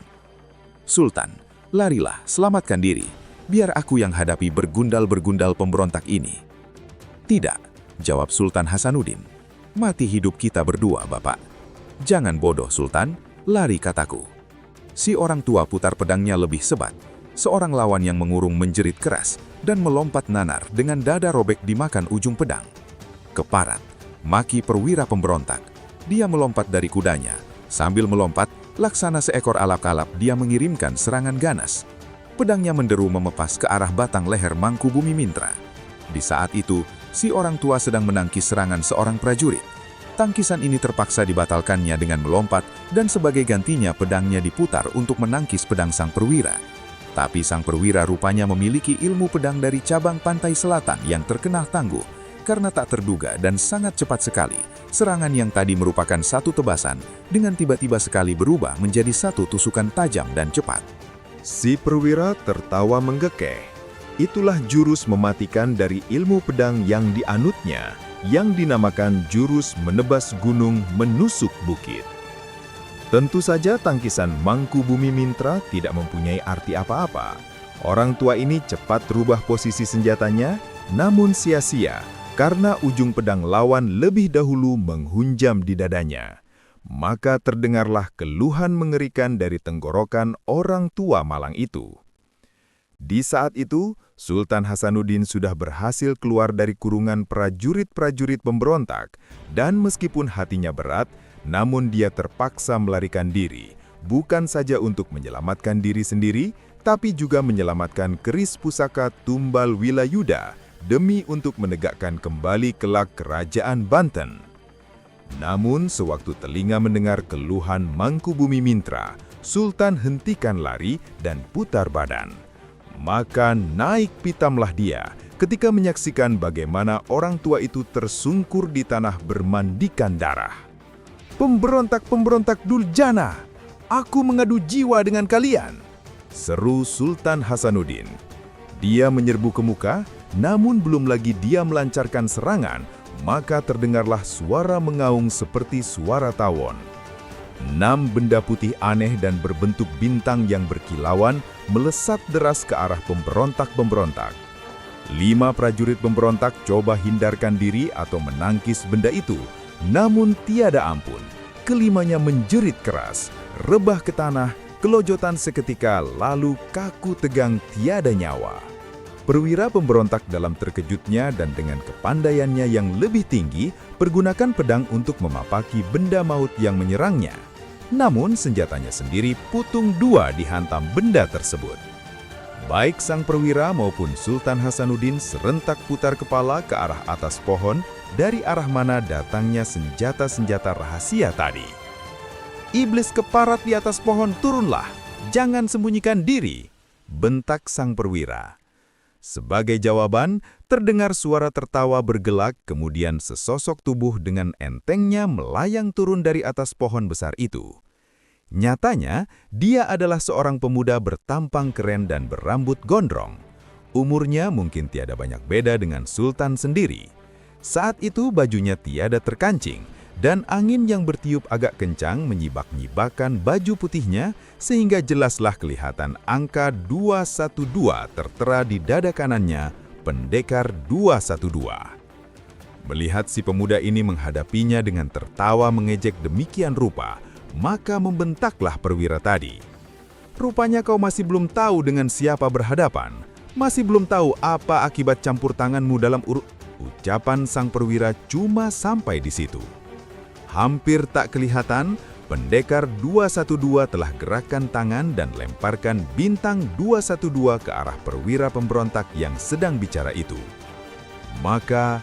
"Sultan, larilah, selamatkan diri. Biar aku yang hadapi bergundal-bergundal pemberontak ini." "Tidak," jawab Sultan Hasanuddin. "Mati hidup kita berdua, Bapak." "Jangan bodoh, Sultan. Lari kataku." Si orang tua putar pedangnya lebih sebat. Seorang lawan yang mengurung menjerit keras dan melompat nanar dengan dada robek dimakan ujung pedang. "Keparat," maki perwira pemberontak. Dia melompat dari kudanya. Sambil melompat, laksana seekor alap-alap dia mengirimkan serangan ganas. Pedangnya menderu memepas ke arah batang leher Mangkubumi Mintra. Di saat itu, si orang tua sedang menangkis serangan seorang prajurit. Tangkisan ini terpaksa dibatalkannya dengan melompat, dan sebagai gantinya pedangnya diputar untuk menangkis pedang sang perwira. Tapi sang perwira rupanya memiliki ilmu pedang dari cabang pantai selatan yang terkenal tangguh, karena tak terduga dan sangat cepat sekali. Serangan yang tadi merupakan satu tebasan, dengan tiba-tiba sekali berubah menjadi satu tusukan tajam dan cepat. Si perwira tertawa menggekeh. Itulah jurus mematikan dari ilmu pedang yang dianutnya, yang dinamakan jurus menebas gunung menusuk bukit. Tentu saja tangkisan Mangkubumi Mintra tidak mempunyai arti apa-apa. Orang tua ini cepat rubah posisi senjatanya, namun sia-sia karena ujung pedang lawan lebih dahulu menghunjam di dadanya. Maka terdengarlah keluhan mengerikan dari tenggorokan orang tua malang itu. Di saat itu, Sultan Hasanuddin sudah berhasil keluar dari kurungan prajurit-prajurit pemberontak, dan meskipun hatinya berat, namun dia terpaksa melarikan diri, bukan saja untuk menyelamatkan diri sendiri, tapi juga menyelamatkan keris pusaka Tumbal Wilayuda demi untuk menegakkan kembali kelak kerajaan Banten. Namun, sewaktu telinga mendengar keluhan Mangkubumi Mintra, Sultan hentikan lari dan putar badan. Maka naik pitamlah dia ketika menyaksikan bagaimana orang tua itu tersungkur di tanah bermandikan darah. "Pemberontak-pemberontak Durjana, aku mengadu jiwa dengan kalian!" seru Sultan Hasanuddin. Dia menyerbu ke muka, namun belum lagi dia melancarkan serangan, maka terdengarlah suara mengaung seperti suara tawon. 6 benda putih aneh dan berbentuk bintang yang berkilauan melesat deras ke arah pemberontak-pemberontak. 5 prajurit pemberontak coba hindarkan diri atau menangkis benda itu, namun tiada ampun. Kelimanya menjerit keras, rebah ke tanah, kelojotan seketika, lalu kaku tegang tiada nyawa. Perwira pemberontak dalam terkejutnya dan dengan kepandaiannya yang lebih tinggi, pergunakan pedang untuk memapaki benda maut yang menyerangnya. Namun senjatanya sendiri putung 2 dihantam benda tersebut. Baik sang perwira maupun Sultan Hasanuddin serentak putar kepala ke arah atas pohon dari arah mana datangnya senjata-senjata rahasia tadi. "Iblis keparat di atas pohon, turunlah! Jangan sembunyikan diri!" bentak sang perwira. Sebagai jawaban, terdengar suara tertawa bergelak, kemudian sesosok tubuh dengan entengnya melayang turun dari atas pohon besar itu. Nyatanya, dia adalah seorang pemuda bertampang keren dan berambut gondrong. Umurnya mungkin tiada banyak beda dengan Sultan sendiri. Saat itu bajunya tiada terkancing, dan angin yang bertiup agak kencang menyibak-nyibakkan baju putihnya sehingga jelaslah kelihatan angka 212 tertera di dada kanannya, pendekar 212. Melihat si pemuda ini menghadapinya dengan tertawa mengejek demikian rupa, maka membentaklah perwira tadi. "Rupanya kau masih belum tahu dengan siapa berhadapan, masih belum tahu apa akibat campur tanganmu dalam Ucapan sang perwira cuma sampai di situ. Hampir tak kelihatan, pendekar 212 telah gerakkan tangan dan lemparkan bintang 212 ke arah perwira pemberontak yang sedang bicara itu. Maka,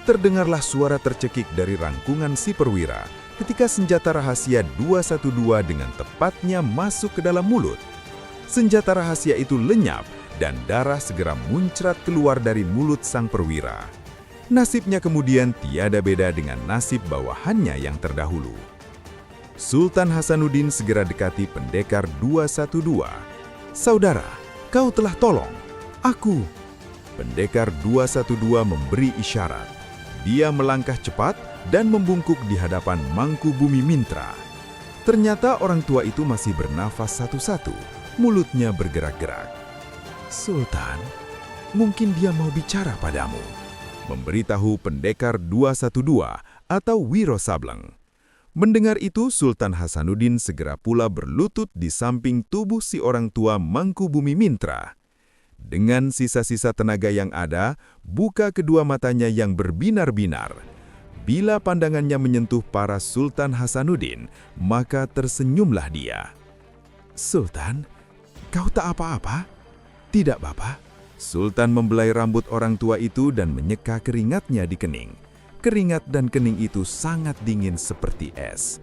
terdengarlah suara tercekik dari rangkungan si perwira ketika senjata rahasia 212 dengan tepatnya masuk ke dalam mulut. Senjata rahasia itu lenyap dan darah segera muncrat keluar dari mulut sang perwira. Nasibnya kemudian tiada beda dengan nasib bawahannya yang terdahulu. Sultan Hasanuddin segera dekati pendekar 212. "Saudara, kau telah tolong aku." Pendekar 212 memberi isyarat. Dia melangkah cepat dan membungkuk di hadapan Mangkubumi Mintra. Ternyata orang tua itu masih bernafas satu-satu, mulutnya bergerak-gerak. "Sultan, mungkin dia mau bicara padamu," memberitahu pendekar 212 atau Wiro Sableng. Mendengar itu, Sultan Hasanuddin segera pula berlutut di samping tubuh si orang tua Mangkubumi Mintra. Dengan sisa-sisa tenaga yang ada, buka kedua matanya yang berbinar-binar. Bila pandangannya menyentuh para Sultan Hasanuddin, maka tersenyumlah dia. "Sultan, kau tak apa-apa?" "Tidak, Bapak." Sultan membelai rambut orang tua itu dan menyeka keringatnya di kening. Keringat dan kening itu sangat dingin seperti es.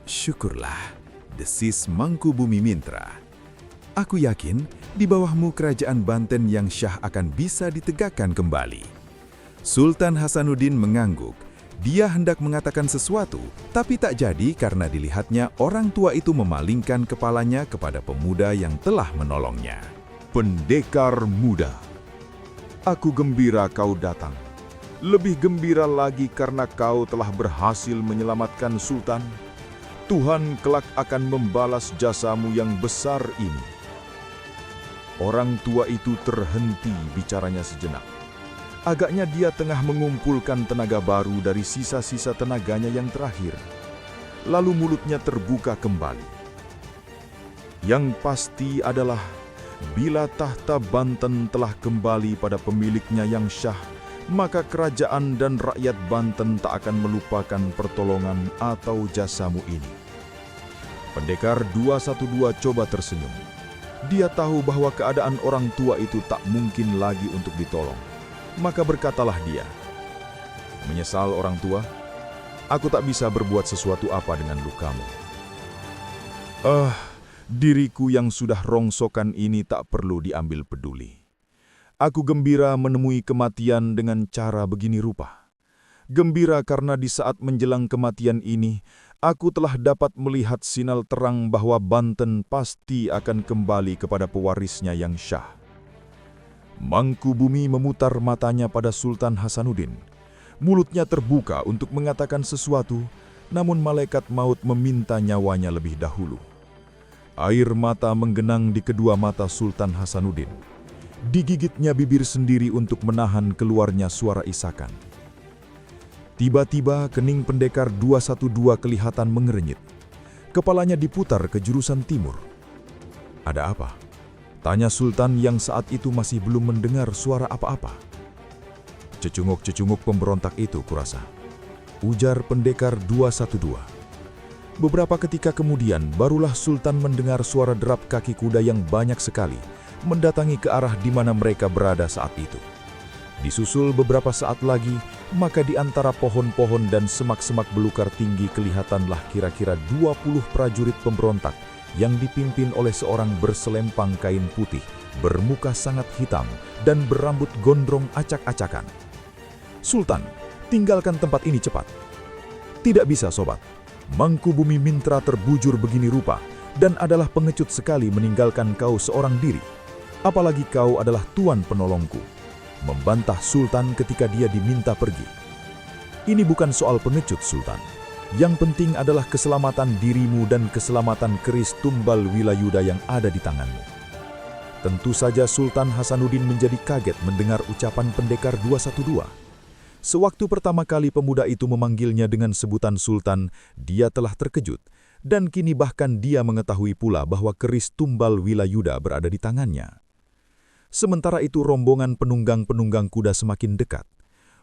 "Syukurlah," desis Mangkubumi Mintra. "Aku yakin di bawahmu kerajaan Banten yang syah akan bisa ditegakkan kembali." Sultan Hasanuddin mengangguk. Dia hendak mengatakan sesuatu, tapi tak jadi karena dilihatnya orang tua itu memalingkan kepalanya kepada pemuda yang telah menolongnya. Pendekar muda, aku gembira kau datang. Lebih gembira lagi karena kau telah berhasil menyelamatkan Sultan. Tuhan kelak akan membalas jasamu yang besar ini. Orang tua itu terhenti bicaranya sejenak. Agaknya dia tengah mengumpulkan tenaga baru dari sisa-sisa tenaganya yang terakhir. Lalu mulutnya terbuka kembali. Yang pasti adalah bila tahta Banten telah kembali pada pemiliknya yang syah, maka kerajaan dan rakyat Banten tak akan melupakan pertolongan atau jasamu ini. Pendekar 212 coba tersenyum. Dia tahu bahwa keadaan orang tua itu tak mungkin lagi untuk ditolong. Maka berkatalah dia, "Menyesal orang tua, aku tak bisa berbuat sesuatu apa dengan lukamu. Diriku yang sudah rongsokan ini tak perlu diambil peduli. Aku gembira menemui kematian dengan cara begini rupa. Gembira karena di saat menjelang kematian ini, aku telah dapat melihat sinar terang bahwa Banten pasti akan kembali kepada pewarisnya yang syah." Mangkubumi memutar matanya pada Sultan Hasanuddin. Mulutnya terbuka untuk mengatakan sesuatu, namun malaikat maut meminta nyawanya lebih dahulu. Air mata menggenang di kedua mata Sultan Hasanuddin. Digigitnya bibir sendiri untuk menahan keluarnya suara isakan. Tiba-tiba kening pendekar 212 kelihatan mengerenyit. Kepalanya diputar ke jurusan timur. "Ada apa?" tanya Sultan yang saat itu masih belum mendengar suara apa-apa. "Cecunguk-cecunguk pemberontak itu kurasa," ujar pendekar 212. Beberapa ketika kemudian barulah Sultan mendengar suara derap kaki kuda yang banyak sekali mendatangi ke arah di mana mereka berada saat itu. Disusul beberapa saat lagi, maka di antara pohon-pohon dan semak-semak belukar tinggi kelihatanlah kira-kira 20 prajurit pemberontak yang dipimpin oleh seorang berselempang kain putih, bermuka sangat hitam, dan berambut gondrong acak-acakan. "Sultan, tinggalkan tempat ini cepat." "Tidak bisa, sobat. Mangkubumi Mintra terbujur begini rupa, dan adalah pengecut sekali meninggalkan kau seorang diri. Apalagi kau adalah tuan penolongku," membantah Sultan ketika dia diminta pergi. "Ini bukan soal pengecut, Sultan. Yang penting adalah keselamatan dirimu dan keselamatan keris tumbal Wilayuda yang ada di tanganmu." Tentu saja Sultan Hasanuddin menjadi kaget mendengar ucapan pendekar 212. Sewaktu pertama kali pemuda itu memanggilnya dengan sebutan Sultan, dia telah terkejut, dan kini bahkan dia mengetahui pula bahwa keris tumbal Wilayuda berada di tangannya. Sementara itu rombongan penunggang-penunggang kuda semakin dekat.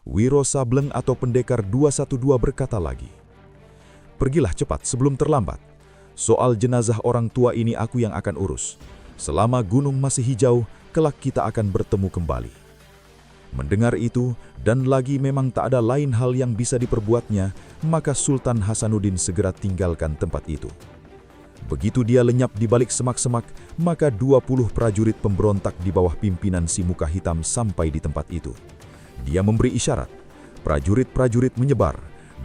Wiro Sableng atau pendekar 212 berkata lagi, "Pergilah cepat sebelum terlambat. Soal jenazah orang tua ini aku yang akan urus. Selama gunung masih hijau, kelak kita akan bertemu kembali." Mendengar itu, dan lagi memang tak ada lain hal yang bisa diperbuatnya, maka Sultan Hasanuddin segera tinggalkan tempat itu. Begitu dia lenyap di balik semak-semak, maka 20 prajurit pemberontak di bawah pimpinan si muka hitam sampai di tempat itu. Dia memberi isyarat, prajurit-prajurit menyebar,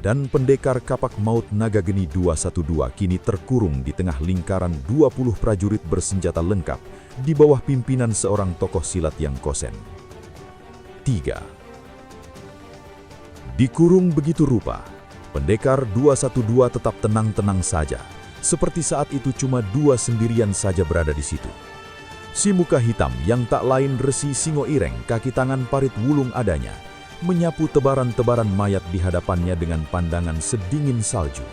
dan pendekar kapak maut naga geni 212 kini terkurung di tengah lingkaran 20 prajurit bersenjata lengkap di bawah pimpinan seorang tokoh silat yang kosen. 3. Dikurung begitu rupa, pendekar 212 tetap tenang-tenang saja, seperti saat itu cuma dua sendirian saja berada di situ. Si muka hitam yang tak lain Resi Singo Ireng, kaki tangan parit wulung adanya, menyapu tebaran-tebaran mayat di hadapannya dengan pandangan sedingin salju.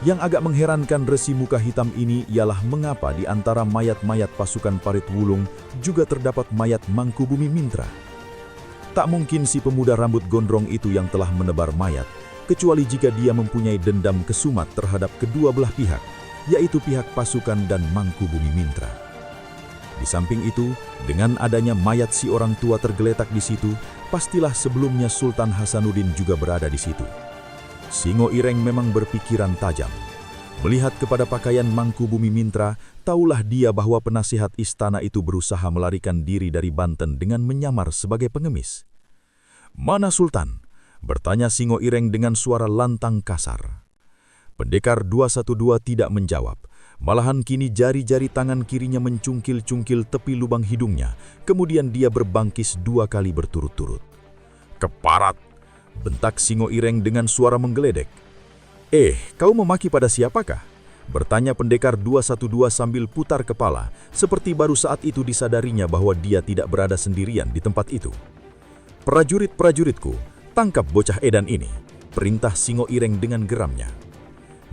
Yang agak mengherankan Resi muka hitam ini ialah mengapa di antara mayat-mayat pasukan parit wulung juga terdapat mayat Mangkubumi Mintra. Tak mungkin si pemuda rambut gondrong itu yang telah menebar mayat, kecuali jika dia mempunyai dendam kesumat terhadap kedua belah pihak, yaitu pihak pasukan dan Mangkubumi Mintra. Di samping itu, dengan adanya mayat si orang tua tergeletak di situ, pastilah sebelumnya Sultan Hasanuddin juga berada di situ. Singo Ireng memang berpikiran tajam. Melihat kepada pakaian Mangkubumi Mintra, taulah dia bahwa penasihat istana itu berusaha melarikan diri dari Banten dengan menyamar sebagai pengemis. "Mana Sultan?" bertanya Singo Ireng dengan suara lantang kasar. Pendekar 212 tidak menjawab, malahan kini jari-jari tangan kirinya mencungkil-cungkil tepi lubang hidungnya, kemudian dia berbangkis 2 kali berturut-turut. "Keparat!" bentak Singo Ireng dengan suara menggeledek. Kau memaki pada siapakah?" bertanya pendekar 212 sambil putar kepala, seperti baru saat itu disadarinya bahwa dia tidak berada sendirian di tempat itu. "Prajurit-prajuritku, tangkap bocah edan ini," perintah Singo Ireng dengan geramnya.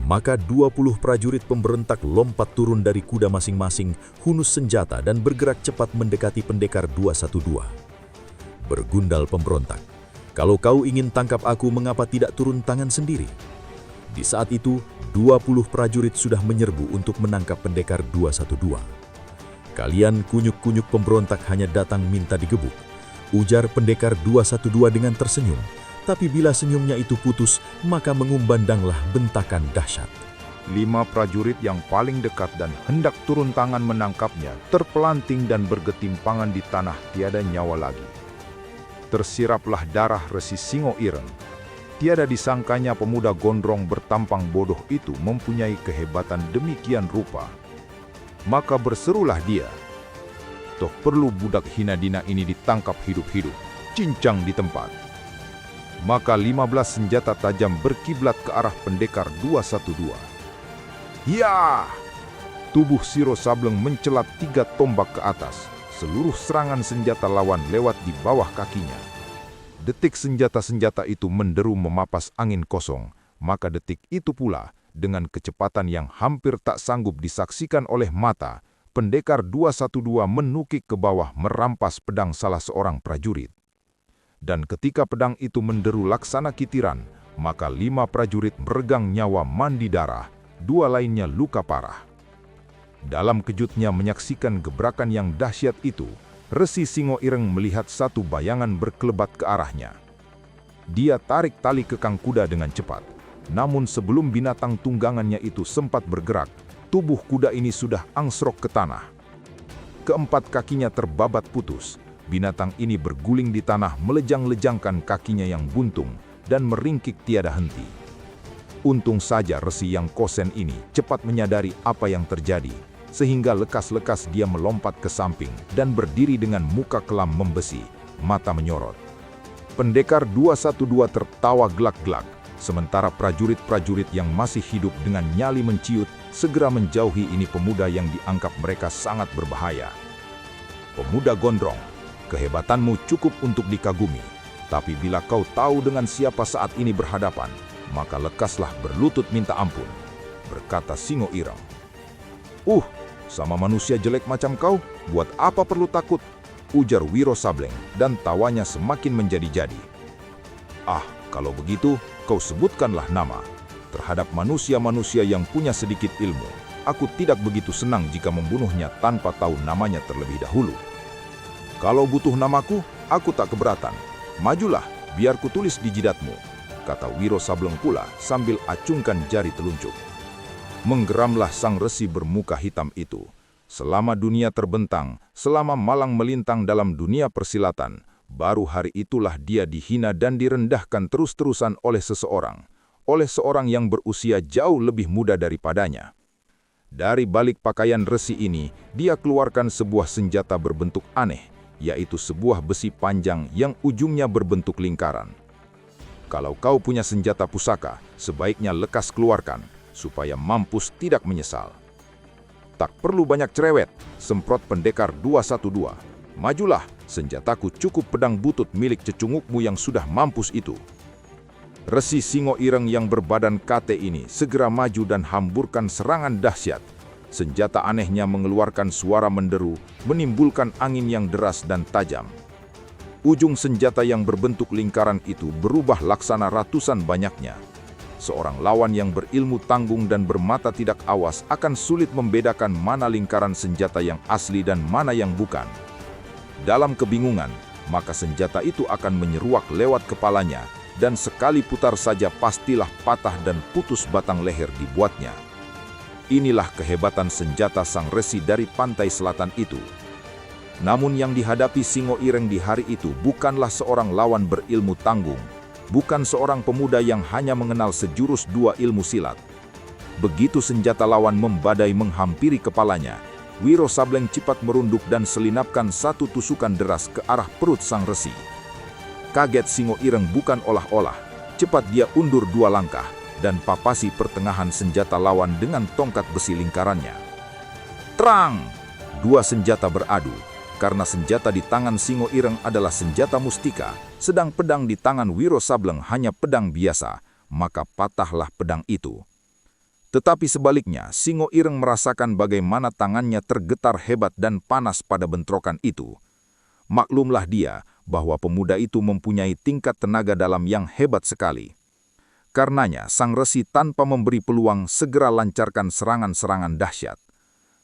Maka 20 prajurit pemberontak lompat turun dari kuda masing-masing, hunus senjata dan bergerak cepat mendekati pendekar 212. Bergundal pemberontak, "Kalau kau ingin tangkap aku, mengapa tidak turun tangan sendiri?" Di saat itu, 20 prajurit sudah menyerbu untuk menangkap pendekar 212. Kalian kunyuk-kunyuk pemberontak hanya datang minta digebuk, ujar pendekar 212 dengan tersenyum. Tapi bila senyumnya itu putus, maka mengumbandanglah bentakan dahsyat. 5 prajurit yang paling dekat dan hendak turun tangan menangkapnya terpelanting dan bergetimpangan di tanah tiada nyawa lagi. Tersiraplah darah Resi Singo Ireng. Tiada disangkanya pemuda gondrong bertampang bodoh itu mempunyai kehebatan demikian rupa. Maka berserulah dia, "Toh perlu budak hina dina ini ditangkap hidup-hidup, cincang di tempat." Maka 15 senjata tajam berkiblat ke arah pendekar 212. Ya! Tubuh Wiro Sableng mencelat 3 tombak ke atas. Seluruh serangan senjata lawan lewat di bawah kakinya. Detik senjata-senjata itu menderu memapas angin kosong, maka detik itu pula, dengan kecepatan yang hampir tak sanggup disaksikan oleh mata, pendekar 212 menukik ke bawah merampas pedang salah seorang prajurit. Dan ketika pedang itu menderu laksana kitiran, maka 5 prajurit meregang nyawa mandi darah, 2 lainnya luka parah. Dalam kejutnya menyaksikan gebrakan yang dahsyat itu, Resi Singo Ireng melihat satu bayangan berkelebat ke arahnya. Dia tarik tali kekang kuda dengan cepat, namun sebelum binatang tunggangannya itu sempat bergerak, tubuh kuda ini sudah angsrok ke tanah. Keempat kakinya terbabat putus, binatang ini berguling di tanah melejang-lejangkan kakinya yang buntung dan meringkik tiada henti. Untung saja Resi yang kosen ini cepat menyadari apa yang terjadi, sehingga lekas-lekas dia melompat ke samping dan berdiri dengan muka kelam membesi, mata menyorot. Pendekar 212 tertawa gelak-gelak, sementara prajurit-prajurit yang masih hidup dengan nyali menciut segera menjauhi ini pemuda yang dianggap mereka sangat berbahaya. "Pemuda gondrong, kehebatanmu cukup untuk dikagumi, tapi bila kau tahu dengan siapa saat ini berhadapan, maka lekaslah berlutut minta ampun," berkata Singo Ireng. Sama manusia jelek macam kau, buat apa perlu takut?" ujar Wiro Sableng, dan tawanya semakin menjadi-jadi. Kalau begitu, kau sebutkanlah nama. Terhadap manusia-manusia yang punya sedikit ilmu, aku tidak begitu senang jika membunuhnya tanpa tahu namanya terlebih dahulu. Kalau butuh namaku, aku tak keberatan. Majulah, biar kutulis di jidatmu, kata Wiro Sableng pula sambil acungkan jari telunjuk. Menggeramlah sang resi bermuka hitam itu. Selama dunia terbentang, selama malang melintang dalam dunia persilatan, baru hari itulah dia dihina dan direndahkan terus-terusan oleh seorang yang berusia jauh lebih muda daripadanya. Dari balik pakaian resi ini, dia keluarkan sebuah senjata berbentuk aneh, yaitu sebuah besi panjang yang ujungnya berbentuk lingkaran. Kalau kau punya senjata pusaka, sebaiknya lekas keluarkan, supaya mampus tidak menyesal. Tak perlu banyak cerewet, semprot pendekar 212. Majulah, senjataku cukup pedang butut milik cecungukmu yang sudah mampus itu. Resi Singo Ireng yang berbadan kate ini segera maju dan hamburkan serangan dahsyat. Senjata anehnya mengeluarkan suara menderu, menimbulkan angin yang deras dan tajam. Ujung senjata yang berbentuk lingkaran itu berubah laksana ratusan banyaknya. Seorang lawan yang berilmu tanggung dan bermata tidak awas akan sulit membedakan mana lingkaran senjata yang asli dan mana yang bukan. Dalam kebingungan, maka senjata itu akan menyeruak lewat kepalanya, dan sekali putar saja pastilah patah dan putus batang leher dibuatnya. Inilah kehebatan senjata sang resi dari pantai selatan itu. Namun yang dihadapi Singo Ireng di hari itu bukanlah seorang lawan berilmu tanggung, bukan seorang pemuda yang hanya mengenal sejurus 2 ilmu silat. Begitu senjata lawan membadai menghampiri kepalanya, Wiro Sableng cepat merunduk dan selinapkan satu tusukan deras ke arah perut sang resi. Kaget Singo Ireng bukan olah-olah, cepat dia undur 2 langkah dan papasi pertengahan senjata lawan dengan tongkat besi lingkarannya. Terang! 2 senjata beradu. Karena senjata di tangan Singo Ireng adalah senjata mustika, sedang pedang di tangan Wiro Sableng hanya pedang biasa, maka patahlah pedang itu. Tetapi sebaliknya, Singo Ireng merasakan bagaimana tangannya tergetar hebat dan panas pada bentrokan itu. Maklumlah dia bahwa pemuda itu mempunyai tingkat tenaga dalam yang hebat sekali. Karenanya, sang resi tanpa memberi peluang segera lancarkan serangan-serangan dahsyat.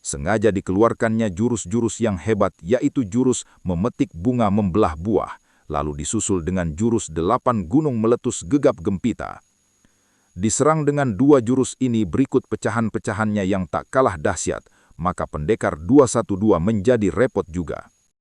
sengaja dikeluarkannya jurus-jurus yang hebat, yaitu jurus memetik bunga membelah buah, lalu disusul dengan jurus 8 gunung meletus gegap gempita. Diserang dengan 2 jurus ini berikut pecahan-pecahannya yang tak kalah dahsyat, maka pendekar 212 menjadi repot juga.